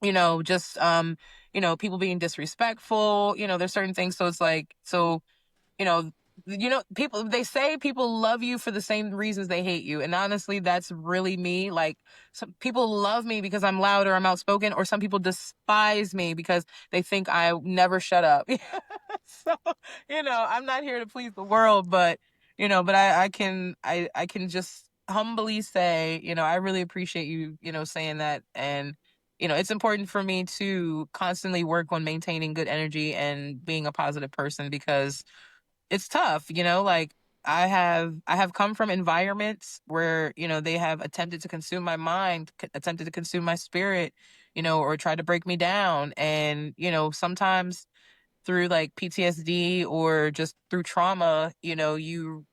just, people being disrespectful. There's certain things. So it's like, you know, people, they say people love you for the same reasons they hate you. And honestly, that's really me. Like, some people love me because I'm loud or I'm outspoken, or some people despise me because they think I never shut up. So, I'm not here to please the world, but, but I can just humbly say, I really appreciate you, saying that. And, it's important for me to constantly work on maintaining good energy and being a positive person, because it's tough, like, I have come from environments where, they have attempted to consume my mind, attempted to consume my spirit, or try to break me down. And, sometimes through like PTSD or just through trauma, you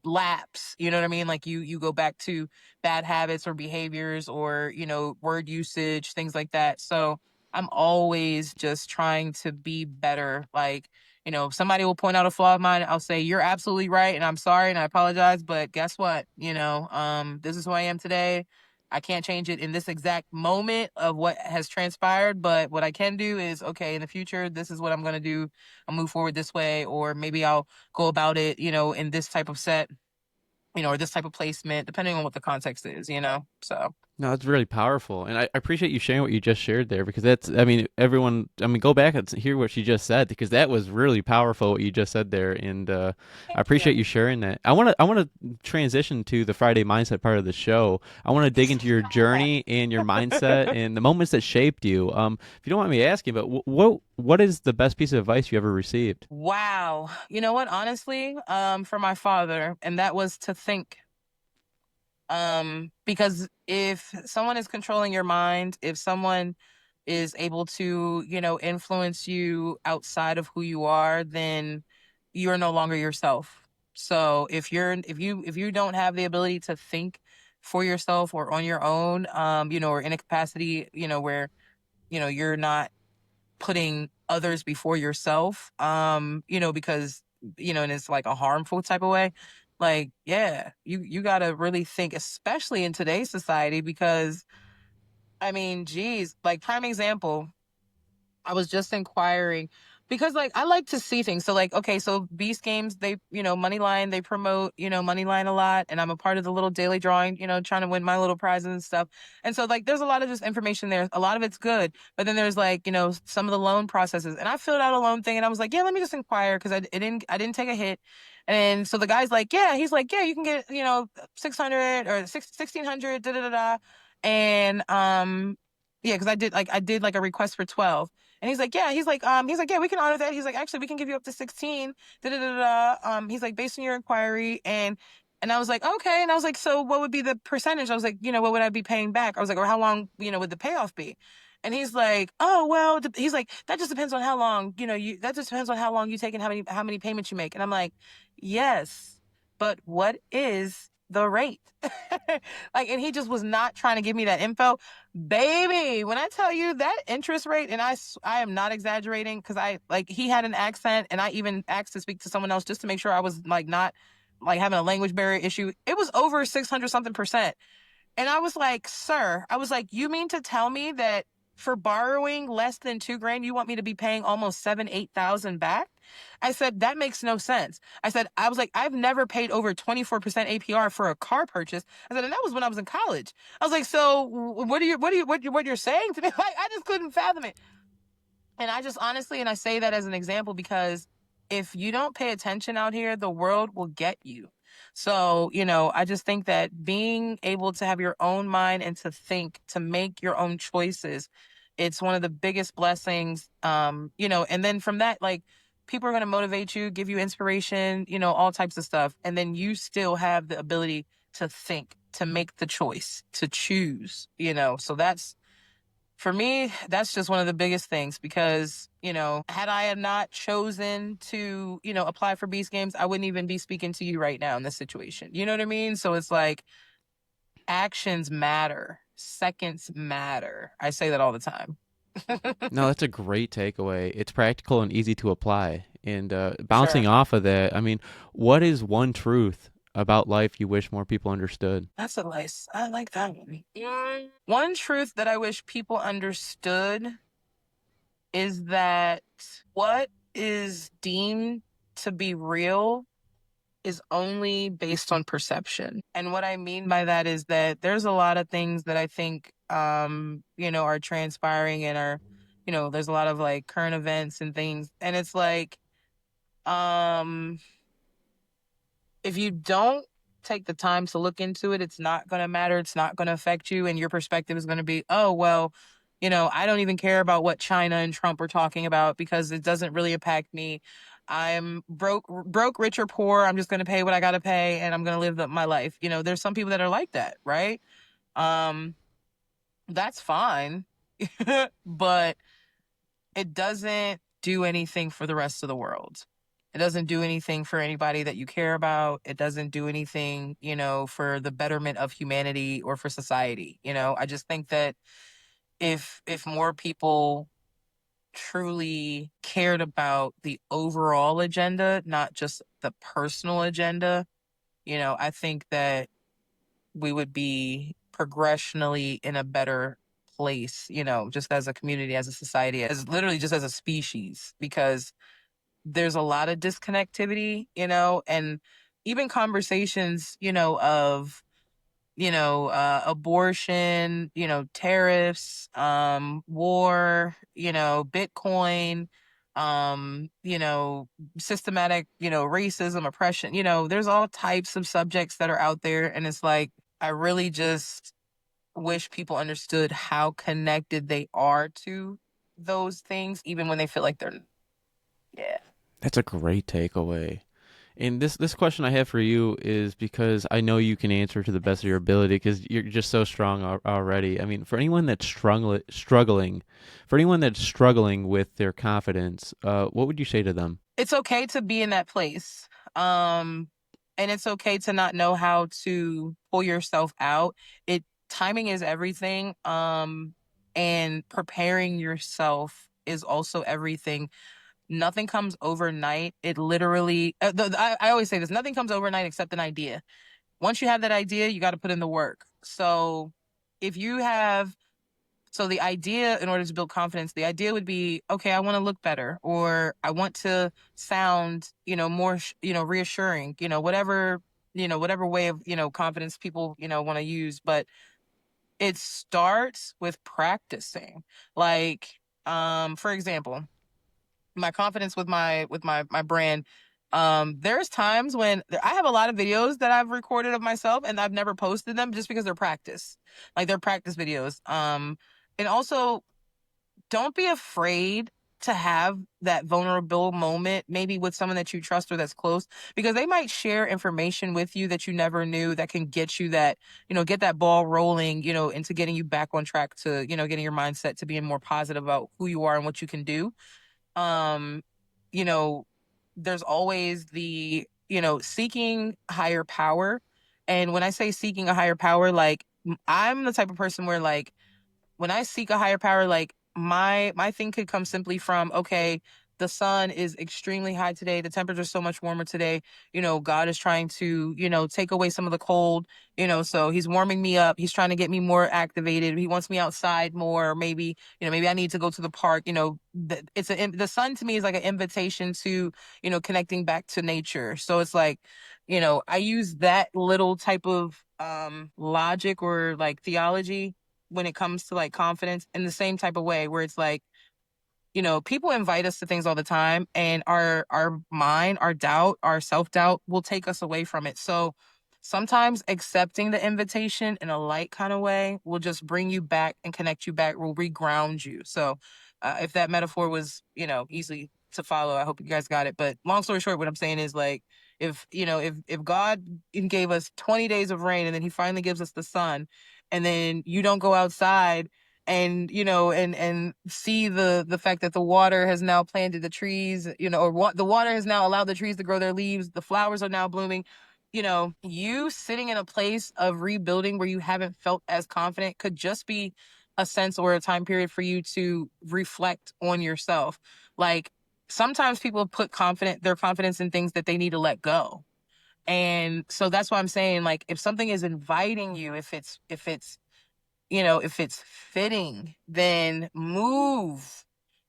lapse, you know what I mean? Like, you go back to bad habits or behaviors, or, word usage, things like that. So I'm always just trying to be better. Like, if somebody will point out a flaw of mine, I'll say, you're absolutely right, and I'm sorry, and I apologize, but guess what? This is who I am today. I can't change it in this exact moment of what has transpired, but what I can do is, okay, in the future, this is what I'm going to do. I'll move forward this way, or maybe I'll go about it, in this type of set, or this type of placement, depending on what the context is. So. No, it's really powerful, and I appreciate you sharing what you just shared there, because that's, I mean, everyone, I mean, go back and hear what she just said, because that was really powerful what you just said there, and I Thank appreciate you. you sharing that. I want to transition to the Friday mindset part of the show. I want to dig into your All that. journey and your mindset and the moments that shaped you. If you don't mind me asking, but what is the best piece of advice you ever received? Wow. You know what? Honestly, for my father, and that was to think. Because if someone is controlling your mind, if someone is able to, influence you outside of who you are, then you're no longer yourself. So if you don't have the ability to think for yourself or on your own, or in a capacity, where, you're not putting others before yourself, because, and it's like a harmful type of way. Like, yeah, you got to really think, especially in today's society, because I mean, geez, like, prime example, I was just inquiring because, like, I like to see things. So, like, okay, so Beast Games, they, Moneyline, they promote, Moneyline a lot. And I'm a part of the little daily drawing, trying to win my little prizes and stuff. And so, like, there's a lot of just information there. A lot of it's good. But then there's, like, some of the loan processes. And I filled out a loan thing, and I was like, yeah, let me just inquire, because I didn't take a hit. And so the guy's like, yeah, he's like, yeah, you can get, 600 or 1600, da da da da. And, yeah, because I did like a request for 12. And he's like, yeah, yeah, we can honor that. He's like, actually, we can give you up to 16. Da, da, da, da. He's like, based on your inquiry. And I was like, okay. And I was like, so what would be the percentage? I was like, what would I be paying back? I was like, or how long, would the payoff be? And he's like, oh, well, he's like, that just depends on how long, that just depends on how long you take and how many payments you make. And I'm like, yes, but what is the rate? Like, and he just was not trying to give me that info. Baby, when I tell you that interest rate, and I am not exaggerating, because he had an accent, and I even asked to speak to someone else just to make sure I was like not like having a language barrier issue. It was over 600 something percent. And I was like, sir, I was like, you mean to tell me that for borrowing less than $2,000, you want me to be paying almost 7,000-8,000 back? I said, that makes no sense. I said, I was like, I've never paid over 24% APR for a car purchase. I said, and that was when I was in college. I was like, so what you're saying to me? Like, I just couldn't fathom it. And I just honestly, and I say that as an example because if you don't pay attention out here, the world will get you. So, I just think that being able to have your own mind and to think, to make your own choices, it's one of the biggest blessings. And then from that, like, people are going to motivate you, give you inspiration, all types of stuff. And then you still have the ability to think, to make the choice, to choose. So that's, for me, that's just one of the biggest things because, had I had not chosen to, apply for Beast Games, I wouldn't even be speaking to you right now in this situation. You know what I mean? So it's like actions matter, seconds matter. I say that all the time. No, that's a great takeaway. It's practical and easy to apply. And bouncing Sure. off of that, I mean, what is one truth about life you wish more people understood? That's a nice, I like that one. One truth that I wish people understood is that what is deemed to be real is only based on perception. And what I mean by that is that there's a lot of things that I think are transpiring and are, there's a lot of like current events and things. And it's like, um if you don't take the time to look into it, it's not going to matter. It's not going to affect you. And your perspective is going to be, oh, well, I don't even care about what China and Trump are talking about because it doesn't really impact me. I'm broke, rich or poor. I'm just going to pay what I got to pay and I'm going to live my life. There's some people that are like that, right? Um, that's fine, but it doesn't do anything for the rest of the world. It doesn't do anything for anybody that you care about. It doesn't do anything, for the betterment of humanity or for society. I just think that if more people truly cared about the overall agenda, not just the personal agenda, I think that we would be progressionally in a better place, just as a community, as a society, as literally just as a species, because there's a lot of disconnectivity, and even conversations, of, abortion, tariffs, war, Bitcoin, systematic, racism, oppression, there's all types of subjects that are out there. And it's like, I really just wish people understood how connected they are to those things, even when they feel like they're, yeah. That's a great takeaway. And this question I have for you is because I know you can answer to the best of your ability because you're just so strong already. I mean, for anyone that's struggling with their confidence, what would you say to them? It's okay to be in that place. And it's okay to not know how to pull yourself out. Timing is everything. And preparing yourself is also everything. Nothing comes overnight. It literally, I always say this, nothing comes overnight except an idea. Once you have that idea, you got to put in the work. So if you have, so the idea, in order to build confidence, the idea would be, okay, I want to look better, or I want to sound, more, reassuring, whatever way of, confidence people, want to use. But it starts with practicing. Like, for example, my confidence with my brand, there's times when I have a lot of videos that I've recorded of myself and I've never posted them just because they're practice, like they're practice videos. And also, don't be afraid to have that vulnerable moment, maybe with someone that you trust or that's close, because they might share information with you that you never knew that can get you that, get that ball rolling, into getting you back on track to, getting your mindset to being more positive about who you are and what you can do. um you know there's always the, seeking higher power. And when I say seeking a higher power, like, I'm the type of person where, like, when I seek a higher power, like, my thing could come simply from, okay, the sun is extremely high today. The temperature is so much warmer today. God is trying to, take away some of the cold, so he's warming me up. He's trying to get me more activated. He wants me outside more. Maybe, maybe I need to go to the park. The sun to me is like an invitation to, connecting back to nature. So it's like, I use that little type of logic or like theology when it comes to like confidence in the same type of way where it's like, people invite us to things all the time, and our mind, our doubt, our self-doubt will take us away from it. So sometimes accepting the invitation in a light kind of way will just bring you back and connect you back, will reground you. So if that metaphor was, easy to follow, I hope you guys got it. But long story short, what I'm saying is like, if God gave us 20 days of rain and then he finally gives us the sun, and then you don't go outside and and see the fact that the water has now planted the trees, or what the water has now allowed the trees to grow their leaves, the flowers are now blooming, you sitting in a place of rebuilding where you haven't felt as confident could just be a sense or a time period for you to reflect on yourself. Like sometimes people put their confidence in things that they need to let go. And so that's why I'm saying, like, if something is inviting you, if it's fitting, then move.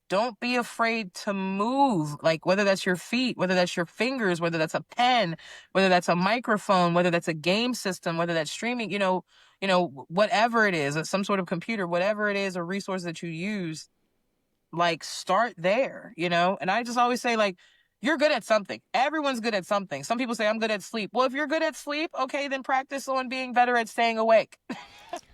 Don't be afraid to move. Like whether that's your feet, whether that's your fingers, whether that's a pen, whether that's a microphone, whether that's a game system, whether that's streaming, whatever it is, some sort of computer, whatever it is, a resource that you use, like start there, And I just always say, like, you're good at something. Everyone's good at something. Some people say I'm good at sleep. Well, if you're good at sleep, okay, then practice on being better at staying awake.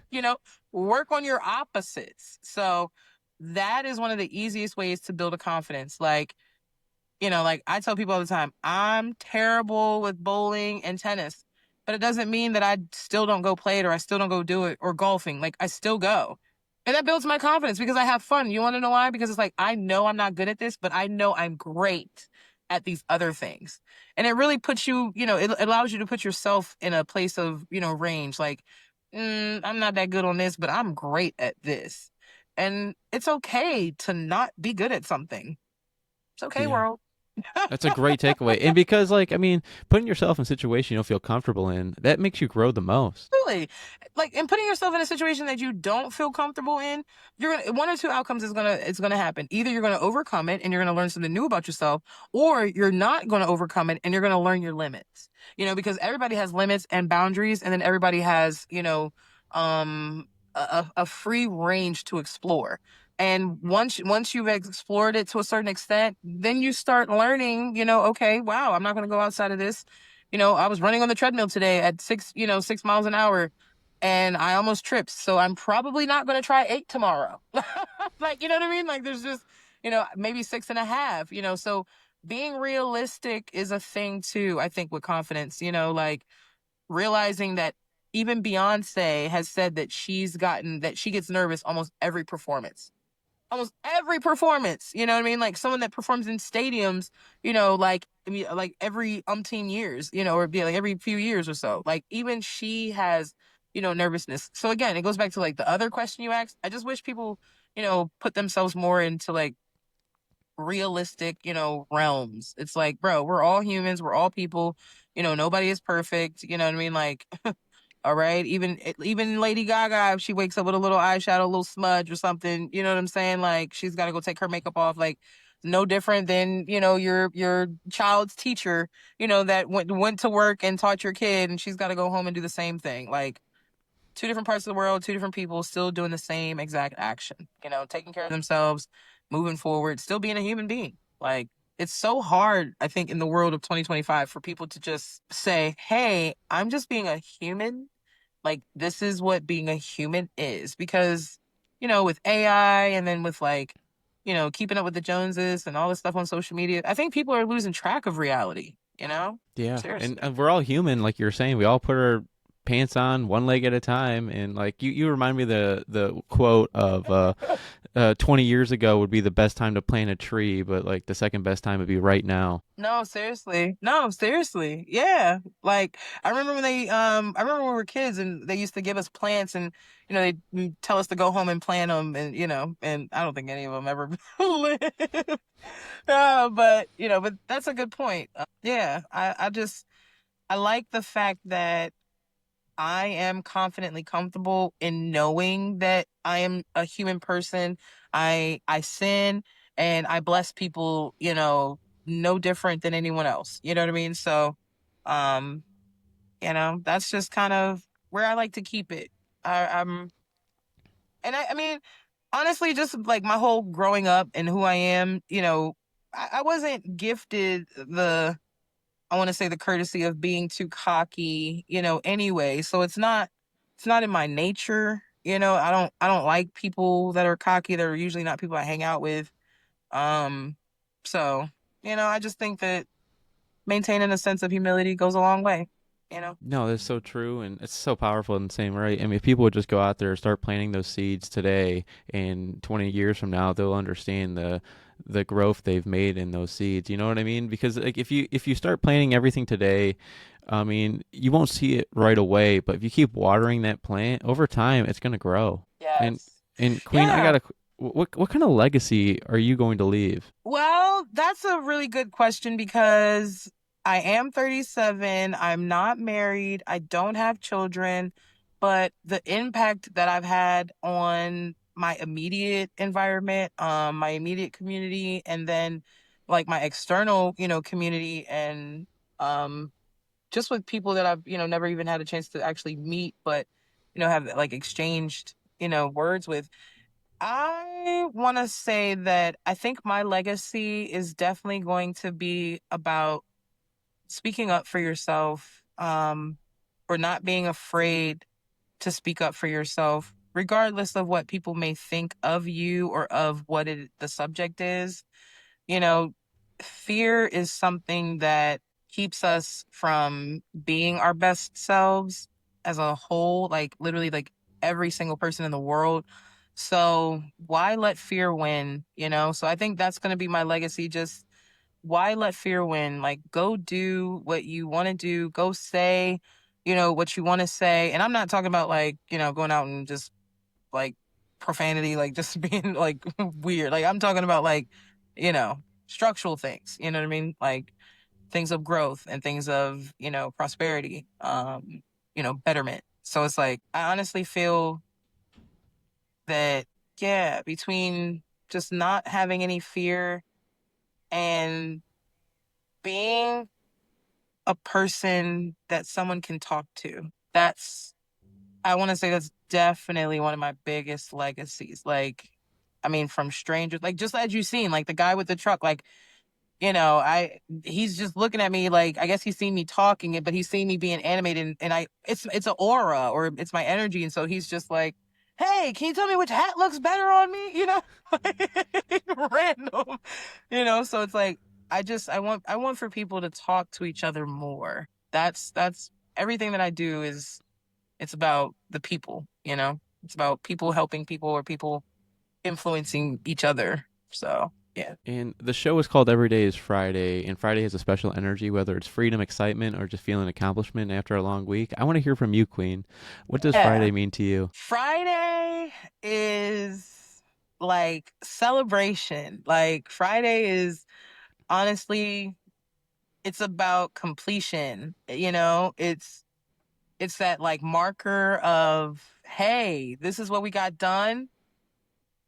you know, Work on your opposites. So that is one of the easiest ways to build a confidence. Like I tell people all the time, I'm terrible with bowling and tennis, but it doesn't mean that I still don't go play it or I still don't go do it, or golfing. Like I still go. And that builds my confidence because I have fun. You want to know why? Because it's like, I know I'm not good at this, but I know I'm great at these other things. And it really puts you, it allows you to put yourself in a place of, range. Like, I'm not that good on this, but I'm great at this. And it's okay to not be good at something. It's okay, Yeah. world. That's a great takeaway. And because, like, I mean, putting yourself in a situation you don't feel comfortable in, that makes you grow the most. Absolutely. Like, and putting yourself in a situation that you don't feel comfortable in, one or two outcomes it's gonna happen. Either you're gonna overcome it and you're gonna learn something new about yourself, or you're not gonna overcome it and you're gonna learn your limits. Because everybody has limits and boundaries, and then everybody has, a free range to explore. And once you've explored it to a certain extent, then you start learning, okay, wow, I'm not going to go outside of this. I was running on the treadmill today at 6 miles an hour, and I almost tripped. So I'm probably not going to try 8 tomorrow. Like, you know what I mean? Like there's just, maybe 6.5, so being realistic is a thing too, I think, with confidence, like realizing that even Beyonce has said that she gets nervous almost every performance. Almost every performance, you know what I mean? Like someone that performs in stadiums, like every umpteen years, or be like every few years or so. Like even she has, nervousness. So again, it goes back to like the other question you asked. I just wish people, put themselves more into like realistic, realms. It's like, bro, we're all humans, we're all people, nobody is perfect, you know what I mean? Like, all right, even Lady Gaga, if she wakes up with a little eyeshadow, a little smudge or something, you know what I'm saying? Like, she's got to go take her makeup off. Like, no different than, your child's teacher, that went to work and taught your kid, and she's got to go home and do the same thing. Like, two different parts of the world, two different people still doing the same exact action, taking care of themselves, moving forward, still being a human being. Like, it's so hard, I think, in the world of 2025 for people to just say, hey, I'm just being a human. Like, this is what being a human is. Because, with AI and then with like, keeping up with the Joneses and all this stuff on social media, I think people are losing track of reality, Yeah. Seriously. And we're all human, like you're saying. We all put our pants on one leg at a time. And like you remind me of the quote of 20 years ago would be the best time to plant a tree, but like the second best time would be right now. No, seriously. No, seriously. Yeah. Like I remember when I remember when we were kids and they used to give us plants and they tell us to go home and plant them and and I don't think any of them ever lived. But that's a good point. Yeah, I like the fact that I am confidently comfortable in knowing that I am a human person. I sin and I bless people, no different than anyone else. You know what I mean? So, um, that's just kind of where I like to keep it. I'm and I mean, honestly, just like my whole growing up and who I am, I wasn't gifted I want to say the courtesy of being too cocky, anyway. So it's not in my nature. I don't like people that are cocky. They're usually not people I hang out with. Um, so, I just think that maintaining a sense of humility goes a long way, you know? No, that's so true, and it's so powerful in the same right. I mean, if people would just go out there and start planting those seeds today, and 20 years from now, they'll understand the growth they've made in those seeds. You know what I mean? Because like if you start planting everything today, I mean, you won't see it right away, but if you keep watering that plant over time, it's gonna grow. And Yes. and Queen, I Yeah. got a what kind of legacy are you going to leave? Well, that's a really good question because I am 37. I'm not married. I don't have children, but the impact that I've had on my immediate environment, my immediate community, and then like my external, community and um just with people that I've, never even had a chance to actually meet, but have like exchanged, words with. I want to say that I think my legacy is definitely going to be about speaking up for yourself, or not being afraid to speak up for yourself, regardless of what people may think of you or of what the subject is. You know, fear is something that keeps us from being our best selves as a whole, like literally like every single person in the world. So why let fear win? So I think that's going to be my legacy. Just why let fear win? Like go do what you want to do, go say, what you want to say. And I'm not talking about like, going out and just like profanity, like just being like weird. Like I'm talking about like, you know, structural things, you know what I mean? Like things of growth and things of, prosperity, betterment. So it's like I honestly feel that yeah, between just not having any fear and being a person that someone can talk to. I want to say that's definitely one of my biggest legacies. Like, I mean, from strangers, like just as you've seen, like the guy with the truck, like, he's just looking at me like, I guess he's seen me talking it, but he's seen me being animated and it's an aura or it's my energy. And so he's just like, hey, can you tell me which hat looks better on me? Random, so it's like, I want for people to talk to each other more. That's everything that I do it's about the people. It's about people helping people or people influencing each other. So, yeah. And the show is called Every Day is Friday, and Friday has a special energy, whether it's freedom, excitement, or just feeling accomplishment after a long week. I want to hear from you, Queen. What does Yeah. Friday mean to you? Friday is like celebration. Like Friday is honestly it's about completion. It's that like marker of hey, this is what we got done.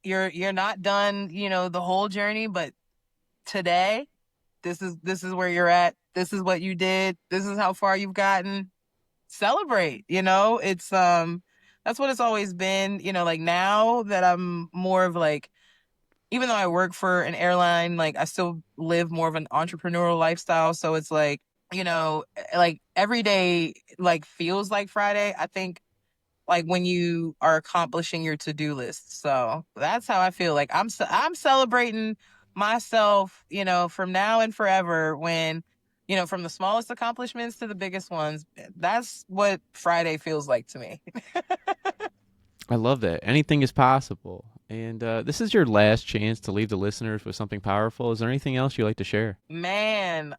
You're not done, the whole journey, but today this is where you're at. This is what you did. This is how far you've gotten. Celebrate, it's that's what it's always been, like now that I'm more of like even though I work for an airline, like I still live more of an entrepreneurial lifestyle, so it's like, like every day like feels like Friday. I think like when you are accomplishing your to-do list. So that's how I feel. Like I'm celebrating myself, from now and forever when, from the smallest accomplishments to the biggest ones. That's what Friday feels like to me. I love that. Anything is possible. And this is your last chance to leave the listeners with something powerful. Is there anything else you'd like to share? Man,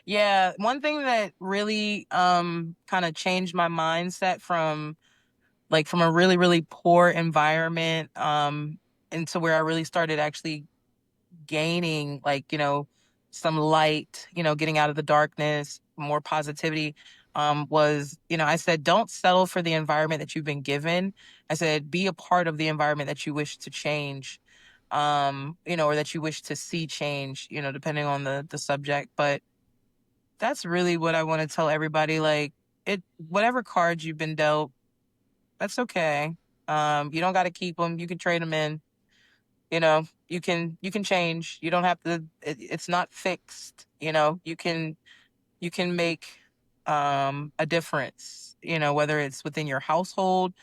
yeah, one thing that really kind of changed my mindset from from a really, really poor environment into where I really started actually gaining some light, getting out of the darkness, more positivity, was, I said, don't settle for the environment that you've been given. I said, be a part of the environment that you wish to change, or that you wish to see change, depending on the subject. But that's really what I want to tell everybody. Like, whatever cards you've been dealt, that's okay. You don't got to keep them. You can trade them in. You can change. You don't have to. It's not fixed. You can make a difference. Whether it's within your household,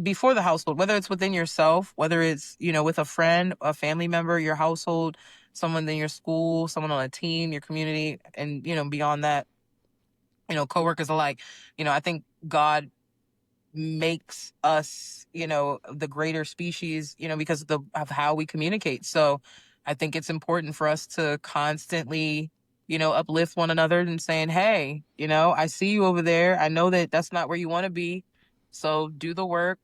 before the household, whether it's within yourself, whether it's with a friend, a family member, your household, someone in your school, someone on a team, your community, and beyond that, coworkers alike. I think God makes us, the greater species, because of how we communicate. So I think it's important for us to constantly, uplift one another and saying, hey, I see you over there. I know that that's not where you want to be. So do the work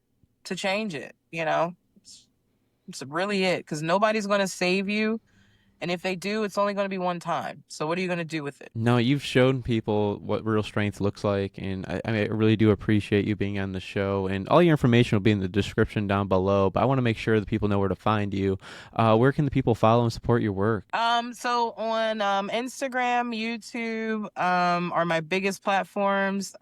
to change it. It's really it, because nobody's going to save you. And if they do, it's only going to be one time. So what are you going to do with it? No, you've shown people what real strength looks like, and I mean, I really do appreciate you being on the show. And all your information will be in the description down below. But I want to make sure that people know where to find you. Where can the people follow and support your work? So on Instagram, YouTube, are my biggest platforms.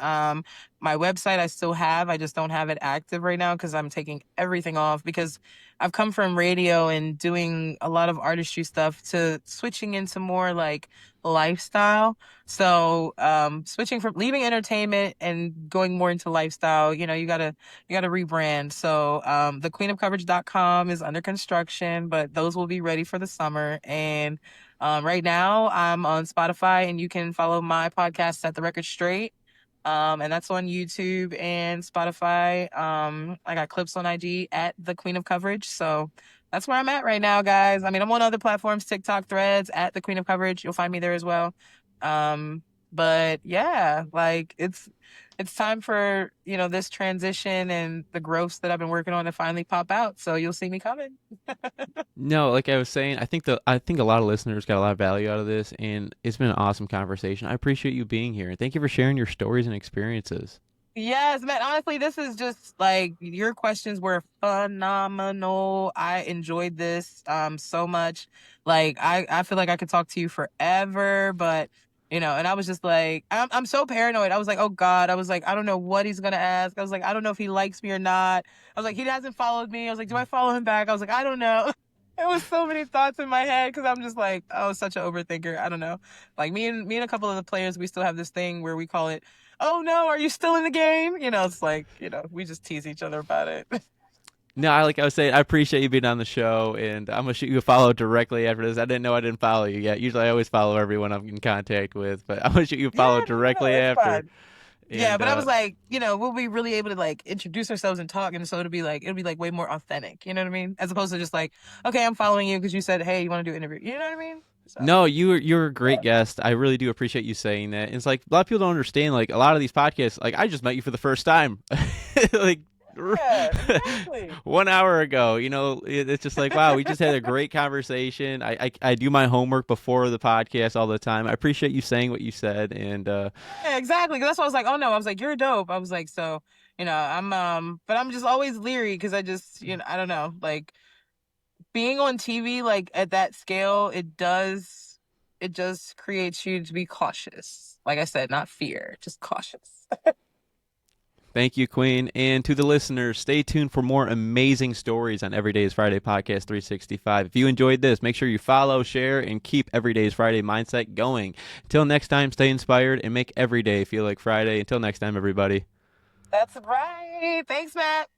My website I still have. I just don't have it active right now because I'm taking everything off, because I've come from radio and doing a lot of artistry stuff to switching into more like lifestyle. So switching from leaving entertainment and going more into lifestyle, you gotta rebrand. So thequeenofcoverage.com is under construction, but those will be ready for the summer. And right now I'm on Spotify, and you can follow my podcast, Set the Record Straight. And that's on YouTube and Spotify. I got clips on IG at the Queen of Coverage. So that's where I'm at right now, guys. I mean, I'm on other platforms, TikTok, Threads, at the Queen of Coverage. You'll find me there as well. But yeah, like it's time for, this transition and the growths that I've been working on to finally pop out. So you'll see me coming. No, like I was saying, I think a lot of listeners got a lot of value out of this, and it's been an awesome conversation. I appreciate you being here, and thank you for sharing your stories and experiences. Yes, man. Honestly, this is just like, your questions were phenomenal. I enjoyed this so much. Like, I feel like I could talk to you forever, but and I was just like, I'm so paranoid. I was like, oh God. I was like, I don't know what he's gonna ask. I was like, I don't know if he likes me or not. I was like, he hasn't followed me. I was like, do I follow him back? I was like, I don't know. It was so many thoughts in my head, because I'm just like, oh, such an overthinker. I don't know. Like, me and a couple of the players, we still have this thing where we call it, oh no, are you still in the game? It's like, we just tease each other about it. No, like I was saying, I appreciate you being on the show, and I'm gonna shoot you a follow directly after this. I didn't know I didn't follow you yet. Usually, I always follow everyone I'm in contact with, but I'm gonna shoot you a follow Yeah, no, directly it's after. fine. Yeah, And but I was like, we'll be really able to like introduce ourselves and talk, and so it'll be like way more authentic. You know what I mean? As opposed to just like, okay, I'm following you because you said, hey, you want to do an interview. You know what I mean? So no, you're a great guest. I really do appreciate you saying that. And it's like a lot of people don't understand. Like a lot of these podcasts, like I just met you for the first time, like yeah, exactly. 1 hour ago. It's just like wow, we just had a great conversation. I do my homework before the podcast all the time. I appreciate you saying what you said, and Yeah, exactly. 'Cause that's why I was like, oh no, I was like, you're dope. I was like, so, but I'm just always leery because I just, I don't know, like being on TV, like at that scale, it just creates you to be cautious. Like I said, not fear, just cautious. thank you, Queen. And to the listeners, stay tuned for more amazing stories on Everyday's Friday Podcast 365. If you enjoyed this, make sure you follow, share, and keep Everyday's Friday mindset going. Until next time, stay inspired and make every day feel like Friday. Until next time, everybody. That's right. Thanks, Matt.